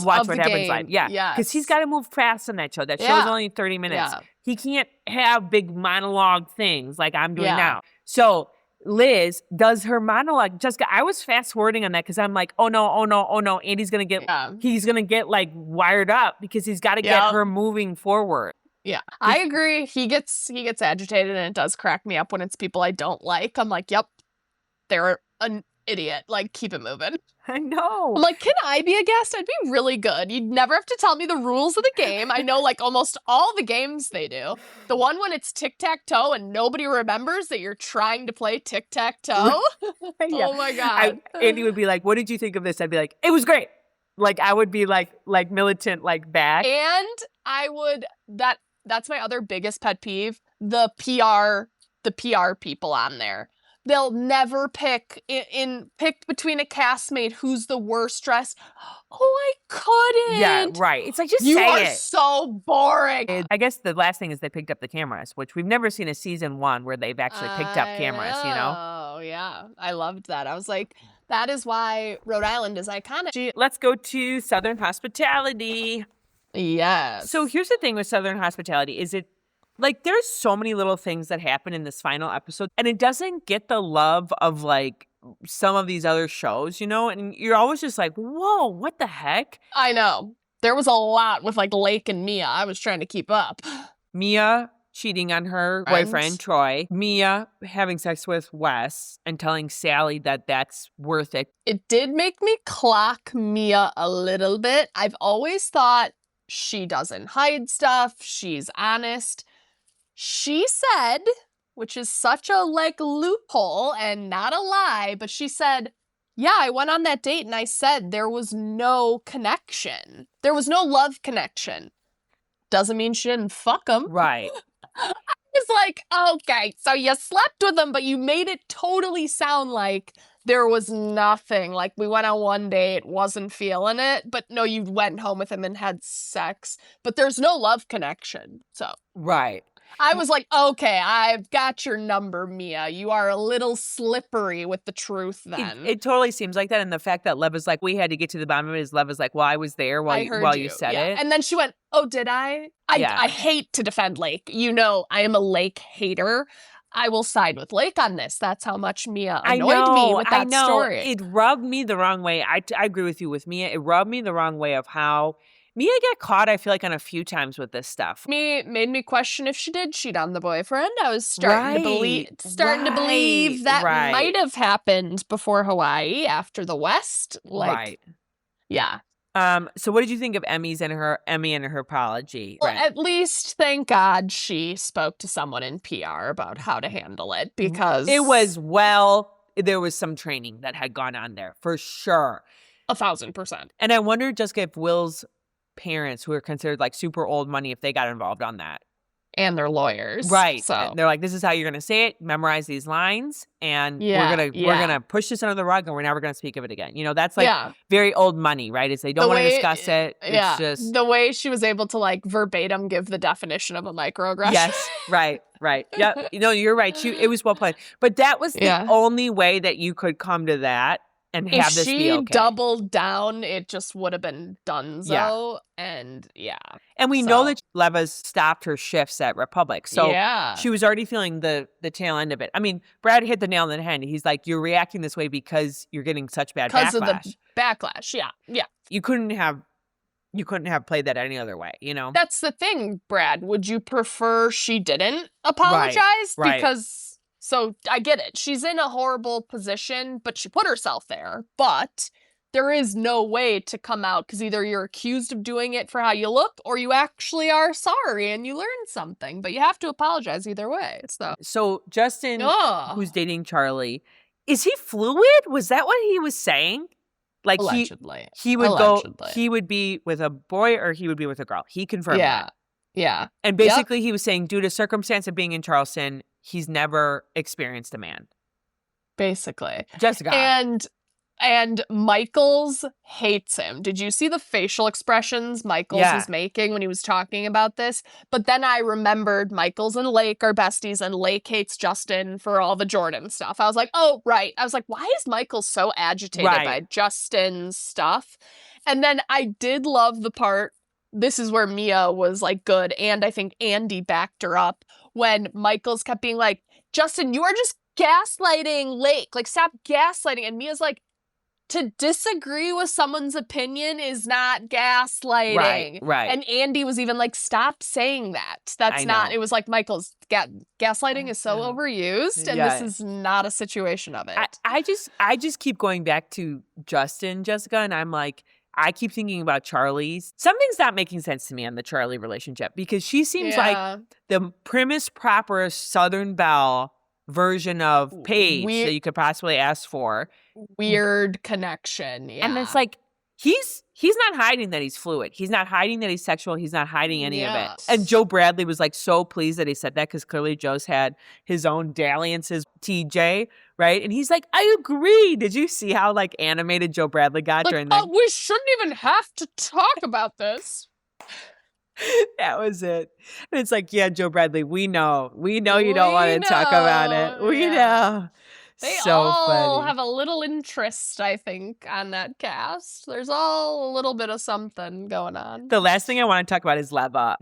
Watch What Happens Live. Yeah. Because he's got to move fast on that show. That show's only 30 minutes. Yeah. He can't have big monologue things like I'm doing now. So Liz does her monologue. Jessica, I was fast-forwarding on that because I'm like, oh no. Andy's going to he's going to get wired up because he's got to get her moving forward. Yeah, I agree. He gets agitated, and it does crack me up when it's people I don't like. I'm like, yep, they're an idiot. Keep it moving. I know. I'm like, can I be a guest? I'd be really good. You'd never have to tell me the rules of the game. I know almost all the games they do. The one when it's tic-tac-toe and nobody remembers that you're trying to play tic-tac-toe. Oh my God. Andy would be like, what did you think of this? I'd be like, it was great. I would be like militant back. And I would that's my other biggest pet peeve, the PR people on there. they'll never pick between a castmate who's the worst dressed. Oh, I couldn't. Yeah, right. It's like, just you say are it. so boring. I guess the last thing is they picked up the cameras, which we've never seen a season 1 where they've actually picked up cameras, you know? Oh, yeah. I loved that. I was like, that is why Rhode Island is iconic. Let's go to Southern Hospitality. Yes. So here's the thing with Southern Hospitality is like, there's so many little things that happen in this final episode, and it doesn't get the love of, like, some of these other shows, you know? And you're always just like, whoa, what the heck? I know. There was a lot with, like, Lake and Meija. I was trying to keep up. Meija cheating on her boyfriend, Troy. Meija having sex with Wes and telling Sally that that's worth it. It did make me clock Meija a little bit. I've always thought she doesn't hide stuff. She's honest. She said, which is such a, like, loophole and not a lie, but she said, yeah, I went on that date and I said there was no connection. There was no love connection. Doesn't mean she didn't fuck him. Right. I was like, okay, so you slept with him, but you made it totally sound like there was nothing. Like, we went on one date, wasn't feeling it, but no, you went home with him and had sex. But there's no love connection. So. Right. I was like, okay, I've got your number, Meija. You are a little slippery with the truth then. It totally seems like that. And the fact that Lev is like, we had to get to the bottom of it is Lev is like, well, I was there while you said it. And then she went, oh, did I? I hate to defend Lake. You know, I am a Lake hater. I will side with Lake on this. That's how much Meija annoyed me with that story. It rubbed me the wrong way. I agree with you with Meija. It rubbed me the wrong way of how Meija got caught, I feel like, on a few times with this stuff. Made me question if she did cheat on the boyfriend. I was starting to believe that might have happened before Hawaii, after the West. Like, yeah. So what did you think of Emmy and her apology? Well, at least, thank God, she spoke to someone in PR about how to handle it, because it was, there was some training that had gone on there, for sure. 1,000%. And I wonder, Jessica, if Will's parents, who are considered like super old money, if they got involved on that. And they're lawyers. Right. So and they're like, this is how you're going to say it, memorize these lines, and we're going to push this under the rug, and we're never going to speak of it again. You know, that's like very old money, right? Is they don't want to discuss it. It's just the way she was able to, like, verbatim give the definition of a microaggression. Yes. Right. Yep. You know, you're right. It was well played. But that was the only way that you could come to that and have this be okay. If she doubled down, it just would have been donezo. Yeah. And we know that Leva's stopped her shifts at Republic. So she was already feeling the tail end of it. I mean, Brad hit the nail on the head. He's like, you're reacting this way because you're getting such bad backlash. Because of the backlash, yeah. You couldn't have played that any other way, you know? That's the thing, Brad. Would you prefer she didn't apologize? Right. Because... So I get it. She's in a horrible position, but she put herself there. But there is no way to come out, because either you're accused of doing it for how you look, or you actually are sorry and you learned something. But you have to apologize either way. So Justin, who's dating Charlie, is he fluid? Was that what he was saying? Like, allegedly. He would go. He would be with a boy or he would be with a girl. He confirmed that. Yeah. And basically he was saying, due to circumstance of being in Charleston, he's never experienced a man. Basically. Jessica. And Michaels hates him. Did you see the facial expressions Michaels was making when he was talking about this? But then I remembered Michaels and Lake are besties, and Lake hates Justin for all the Jordan stuff. I was like, oh, right. I was like, why is Michaels so agitated by Justin's stuff? And then I did love the part, this is where Meija was, like, good, and I think Andy backed her up, when Michaels kept being like, Justin, you are just gaslighting Lake. Like, stop gaslighting. And Mia's like, to disagree with someone's opinion is not gaslighting. Right. And Andy was even like, stop saying that. That's not, it was like, Michael's gaslighting is so overused, and this is not a situation of it. I just keep going back to Justin, Jessica, and I'm like, I keep thinking about Charlie's. Something's not making sense to me on the Charlie relationship, because she seems like the primmest, proper Southern Belle version of Paige that you could possibly ask for. Weird connection, And it's like, He's not hiding that he's fluid. He's not hiding that he's sexual. He's not hiding any of it. Yes. And Joe Bradley was like so pleased that he said that because clearly Joe's had his own dalliances, TJ, right? And he's like, I agree. Did you see how like animated Joe Bradley got during that? We shouldn't even have to talk about this. That was it. And it's like, yeah, Joe Bradley, we know you don't want to talk about it. We know. They so all funny. have a little interest, I think, on that cast. There's all a little bit of something going on. The last thing I want to talk about is Leva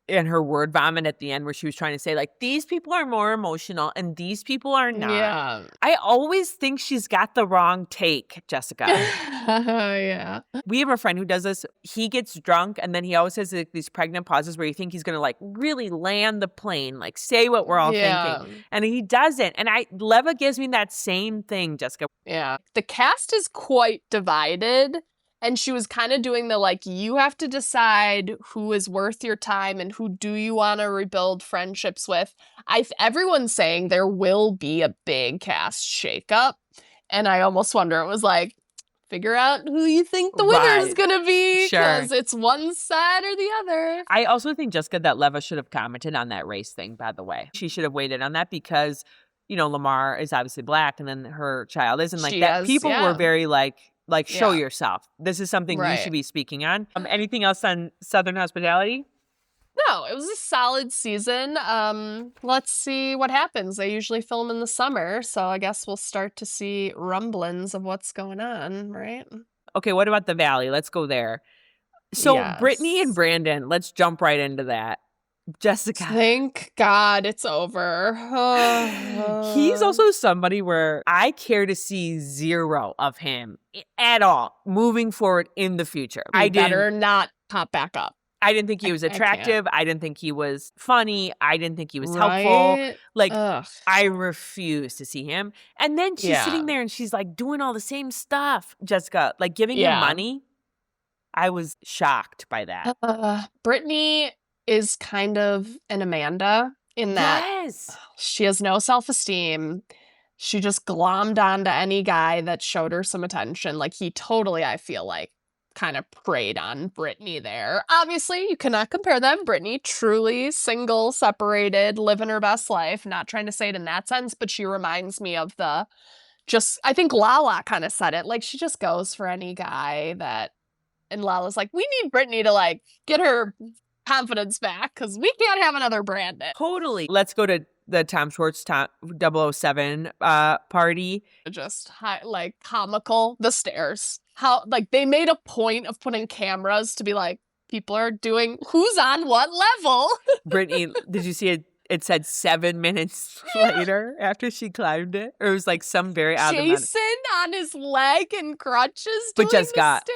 and her word vomit at the end where she was trying to say, like, these people are more emotional and these people are not. Yeah. I always think she's got the wrong take, Jessica. Yeah. We have a friend who does this. He gets drunk and then he always has like, these pregnant pauses where you think he's going to like really land the plane, like say what we're all thinking. And he doesn't. And Leva gives me that same thing, Jessica. Yeah. The cast is quite divided. And she was kind of doing the, like, you have to decide who is worth your time and who do you want to rebuild friendships with. Everyone's saying there will be a big cast shakeup. And I almost wonder, it was like, figure out who you think the winner is going to be. Because it's one side or the other. I also think, Jessica, that Leva should have commented on that race thing, by the way. She should have waited on that because, you know, Lamar is obviously black and then her child is. And like that, people were very like, show yourself. This is something you should be speaking on. Anything else on Southern Hospitality? No, it was a solid season. Let's see what happens. They usually film in the summer, so I guess we'll start to see rumblings of what's going on, right? Okay, what about the Valley? Let's go there. So Brittany and Brandon, let's jump right into that. Jessica. Thank God it's over. He's also somebody where I care to see zero of him at all moving forward in the future. I better not pop back up. I didn't think he was attractive. I didn't think he was funny. I didn't think he was helpful. Like, I refuse to see him. And then she's sitting there and she's like doing all the same stuff, Jessica, like giving him money. I was shocked by that. Brittany is kind of an Amanda in that she has no self-esteem. She just glommed onto any guy that showed her some attention. Like he totally, I feel like, kind of preyed on Brittany there. Obviously, you cannot compare them. Brittany, truly single, separated, living her best life. Not trying to say it in that sense, but she reminds me of I think Lala kind of said it. Like she just goes for any guy that, and Lala's like, we need Brittany to like get her confidence back because we can't have another Brandon. Totally. Let's go to the Tom Schwartz 007 party. Just like comical. The stairs. How like they made a point of putting cameras to be like, people are doing who's on what level. Brittany, did you see it? It said 7 minutes later after she climbed it. Or it was like some very odd amount. Jason on his leg and crutches but doing Jessica, the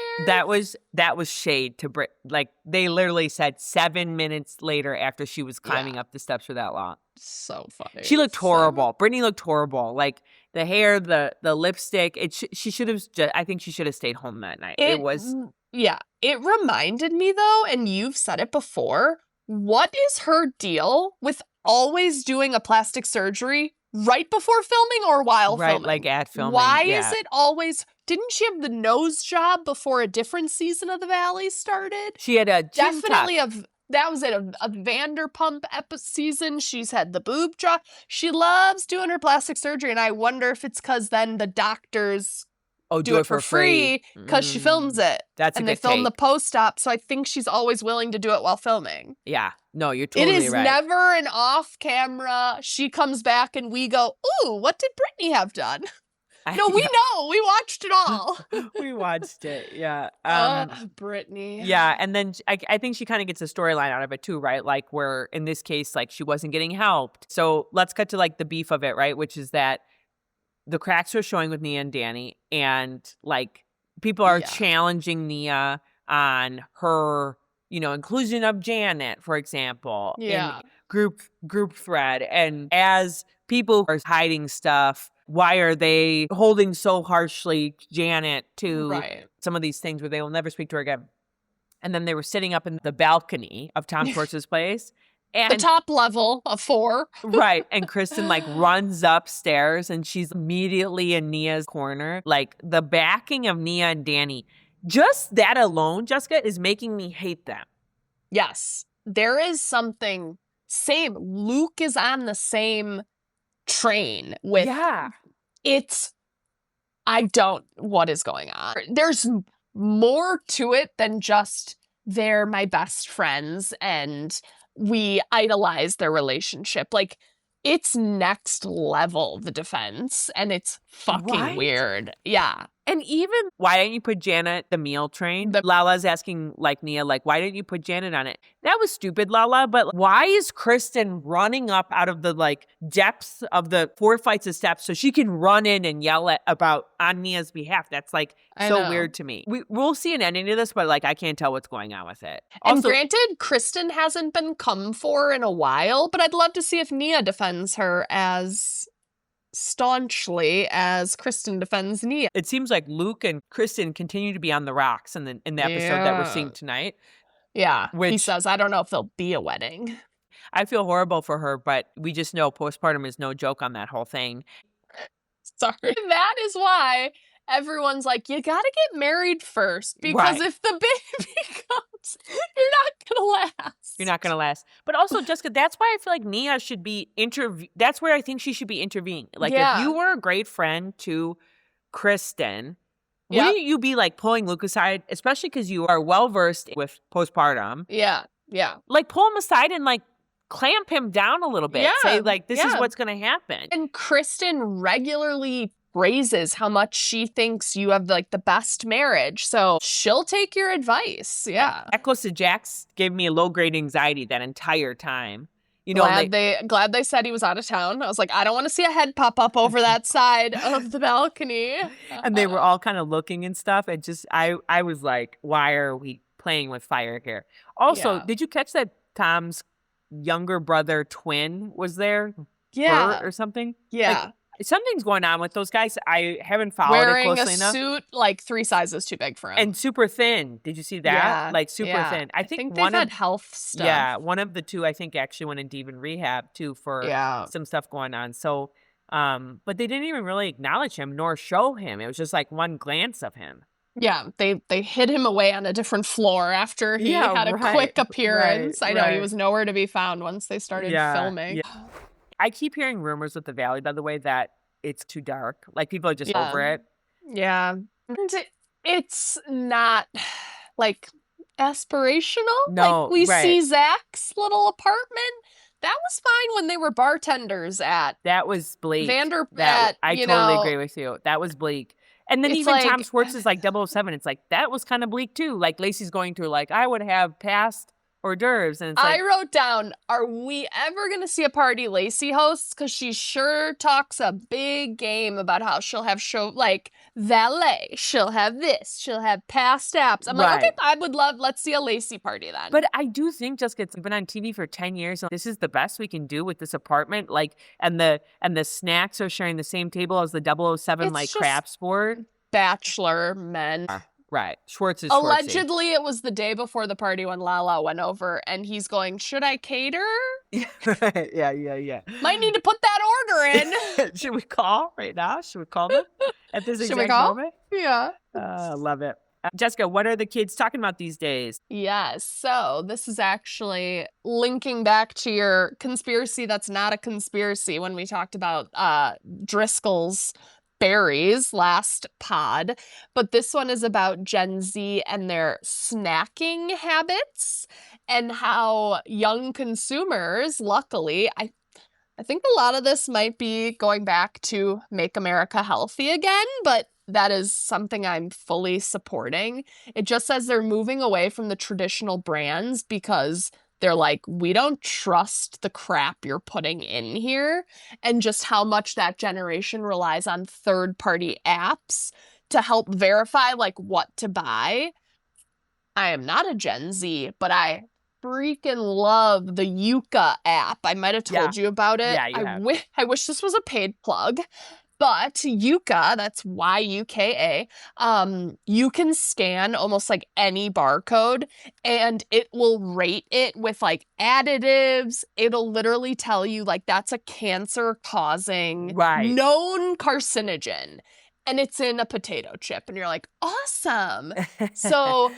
stairs. that was shade to Brit. Like they literally said 7 minutes later after she was climbing up the steps for that long. So funny. She looked horrible. Brittany looked horrible. Like the hair, the lipstick. She should have. I think she should have stayed home that night. It was. Yeah. It reminded me though, and you've said it before. What is her deal with always doing a plastic surgery right before filming or while filming? Right, like at filming. Why is it always... Didn't she have the nose job before a different season of The Valley started? She had a gym definitely tuck. That was a Vanderpump season. She's had the boob job. She loves doing her plastic surgery, and I wonder if it's because then the doctors... do it for free because she films it. That's and a good they film take. the post-op, so I think she's always willing to do it while filming. Yeah. No, you're totally right. It is never an off-camera. She comes back and we go, ooh, what did Brittany have done? No, we know. We watched it all. We watched it, yeah. Brittany. Yeah, and then I think she kind of gets a storyline out of it too, right? Like where in this case, like she wasn't getting helped. So let's cut to like the beef of it, right? Which is that the cracks are showing with Nia and Danny, and like people are challenging Nia on her, you know, inclusion of Janet, for example, in group thread. And as people are hiding stuff, why are they holding so harshly Janet to some of these things where they will never speak to her again? And then they were sitting up in the balcony of Tom Schwartz's place. And, the top level of 4. Right. And Kristen like runs upstairs and she's immediately in Nia's corner. Like the backing of Nia and Danny Just that alone, Jessica, is making me hate them. Yes. There is something same. Luke is on the same train with what is going on? There's more to it than just they're my best friends and we idolize their relationship. Like, it's next level, the defense, and it's fucking weird. Yeah. And even, why didn't you put Janet the meal train? Lala's asking, like, Nia, like, why didn't you put Janet on it? That was stupid, Lala, but why is Kristen running up out of the, like, depths of the 4 flights of steps so she can run in and yell on Nia's behalf? That's, like, so weird to me. We'll see an ending to this, but, like, I can't tell what's going on with it. And granted, Kristen hasn't been come for in a while, but I'd love to see if Nia defends her as staunchly as Kristen defends Nia. It seems like Luke and Kristen continue to be on the rocks in the episode that we're seeing tonight. Yeah, he says, I don't know if there'll be a wedding. I feel horrible for her, but we just know postpartum is no joke on that whole thing. Sorry. That is why everyone's like, you gotta get married first, because if the baby comes, you're not gonna last. You're not gonna last. But also, Jessica, that's why I feel like Nia should be that's where I think she should be intervening. Like, if you were a great friend to Kristen, wouldn't you be like pulling Luke aside, especially because you are well versed with postpartum? Yeah. Like, pull him aside and like clamp him down a little bit. Say, like, this is what's gonna happen. And Kristen regularly praises how much she thinks you have like the best marriage, so she'll take your advice. That close to Jax gave me a low-grade anxiety that entire time. You know, glad they said he was out of town. I was like, I don't want to see a head pop up over that side of the balcony. And they were all kind of looking and stuff, and just I was like, why are we playing with fire here? Also, did you catch that Tom's younger brother twin was there? Bert or something? Like, something's going on with those guys. I haven't followed it closely enough. Wearing a suit like 3 sizes too big for him. And super thin. Did you see that? Yeah, like super thin. I think they've had health stuff. Yeah, one of the two I think actually went into even rehab too for some stuff going on. So, but they didn't even really acknowledge him nor show him. It was just like one glance of him. Yeah, they hid him away on a different floor after he had a quick appearance. I know he was nowhere to be found once they started filming. Yeah. I keep hearing rumors with the Valley, by the way, that it's too dark. Like, people are just over it. Yeah. And it's not, like, aspirational. No, like, we see Zach's little apartment. That was fine when they were bartenders at... That was bleak. I totally agree with you. That was bleak. And then even like, Tom Schwartz is like 007. It's like, that was kind of bleak, too. Like, Lacey's going through, like, I would have passed hors d'oeuvres. And it's like, I wrote down, are we ever going to see a party Lacey hosts? Because she sure talks a big game about how she'll have valet. She'll have this. She'll have past apps. I'm like, okay, I would let's see a Lacey party then. But I do think, Jessica, it's been on TV for 10 years. And this is the best we can do with this apartment. Like, and the snacks are sharing the same table as the 007, like, crafts board. Bachelor men. Right. Schwartz is allegedly, it was the day before the party when Lala went over, and he's going, should I cater? Yeah. Might need to put that order in. Should we call right now? Should we call them at this exact moment? Yeah. Love it. Jessica, what are the kids talking about these days? Yes. So this is actually linking back to your conspiracy that's not a conspiracy when we talked about Driscoll's berries last pod, but this one is about Gen Z and their snacking habits and how young consumers, luckily, I think a lot of this might be going back to Make America Healthy Again, but that is something I'm fully supporting. It just says they're moving away from the traditional brands because they're like, we don't trust the crap you're putting in here, and just how much that generation relies on third-party apps to help verify, like, what to buy. I am not a Gen Z, but I freaking love the Yuka app. I might have told you about it. Yeah, you have. I wish this was a paid plug. But Yuka, that's Yuka, you can scan almost like any barcode and it will rate it with like additives. It'll literally tell you like that's a cancer causing known carcinogen. and it's in a potato chip, and you're like, awesome. So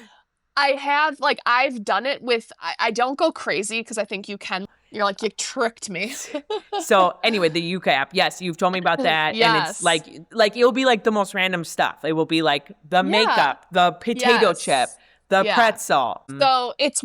I've done it with, I don't go crazy because I think you can. You're like, you tricked me. So anyway, the Yuka app. Yes, you've told me about that. Yes. And it's like it'll be like the most random stuff. It will be like the makeup, the potato chip, the pretzel. So it's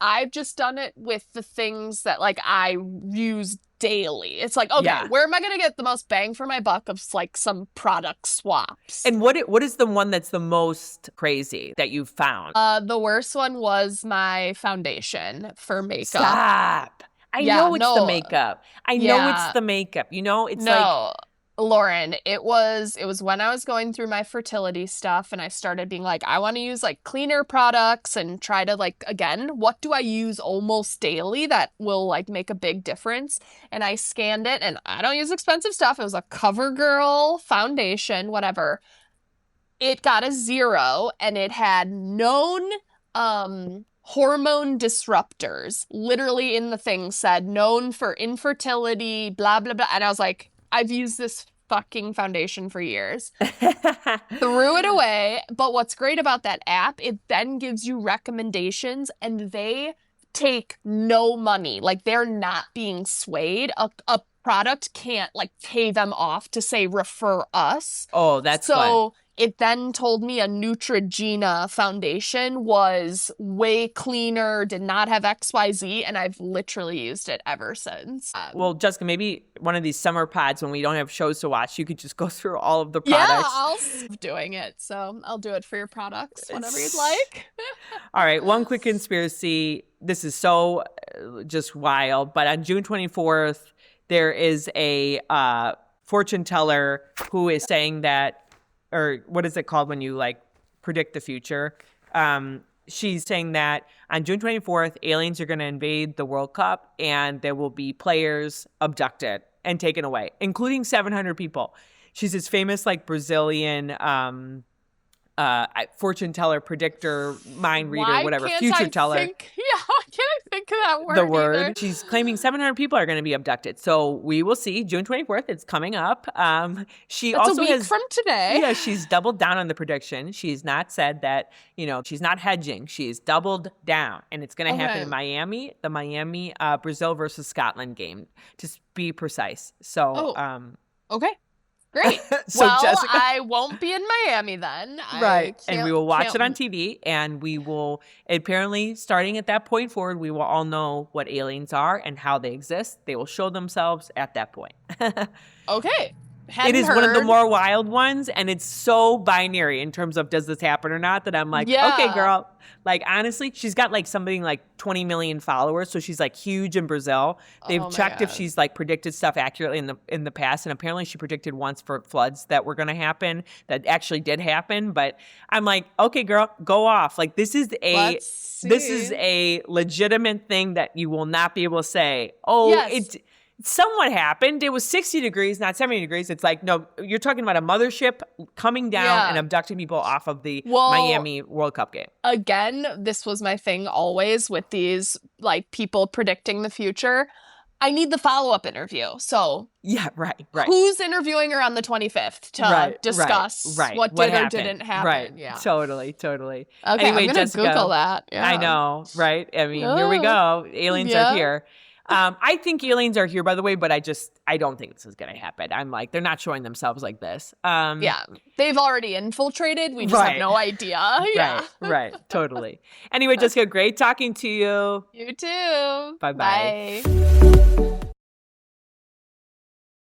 I've just done it with the things that like I use daily. It's like, okay, where am I going to get the most bang for my buck of like some product swaps? And what is the one that's the most crazy that you've found? The worst one was my foundation for makeup. Stop. I know it's the makeup. I know it's the makeup. You know, it's like... Lauren, it was when I was going through my fertility stuff and I started being like, I want to use like cleaner products and try to like, again, what do I use almost daily that will like make a big difference? And I scanned it, and I don't use expensive stuff. It was a CoverGirl foundation, whatever. It got a 0, and it had known hormone disruptors. Literally in the thing said known for infertility, blah, blah, blah. And I was like, I've used this fucking foundation for years. Threw it away. But what's great about that app, it then gives you recommendations, and they take no money. Like, they're not being swayed. A product can't like pay them off to say refer us. Oh, that's fun. It then told me a Neutrogena foundation was way cleaner, did not have XYZ, and I've literally used it ever since. Well, Jessica, maybe one of these summer pods when we don't have shows to watch, you could just go through all of the products. Yeah, I'll stop doing it. So I'll do it for your products whenever you'd like. All right, one quick conspiracy. This is so just wild, but on June 24th, there is a fortune teller who is saying that, or what is it called when you like predict the future? She's saying that on June 24th, aliens are going to invade the World Cup, and there will be players abducted and taken away, including 700 people. She's this famous like Brazilian fortune teller, predictor, mind reader, whatever, future teller. Why can't I think of that word? The word. Either. She's claiming 700 people are going to be abducted. So we will see. June 24th, it's coming up. She That's also a week from today. Yeah, she's doubled down on the prediction. She's not said that, she's not hedging. She's doubled down. And it's going to happen in Miami, the Miami Brazil versus Scotland game, to be precise. So, okay. Great. So well, Jessica, I won't be in Miami then. Right. And we will watch it on TV, and we will, apparently, starting at that point forward, we will all know what aliens are and how they exist. They will show themselves at that point. Okay. It is one of the more wild ones, and it's so binary in terms of does this happen or not, that I'm like, okay, girl. Like, honestly, she's got like something like 20 million followers, so she's like huge in Brazil. They've checked if she's like predicted stuff accurately in the past, and apparently she predicted once for floods that were going to happen that actually did happen. But I'm like, okay, girl, go off. Like, this is a legitimate thing that you will not be able to say, it somewhat happened. It was 60 degrees, not 70 degrees. It's like, no, you're talking about a mothership coming down and abducting people off of the Miami World Cup game. Again, this was my thing always with these like people predicting the future. I need the follow-up interview. So right. Who's interviewing her on the 25th to discuss what did or didn't happen? Right. Yeah. Totally. Okay, Anyway, I'm gonna Jessica, Google that. Yeah. I know, right? I mean, here we go. Aliens are here. I think aliens are here, by the way, but I don't think this is going to happen. I'm like, they're not showing themselves like this. They've already infiltrated. We just have no idea. Yeah. Right. Totally. Anyway, Jessica, great talking to you. You too. Bye-bye. Bye.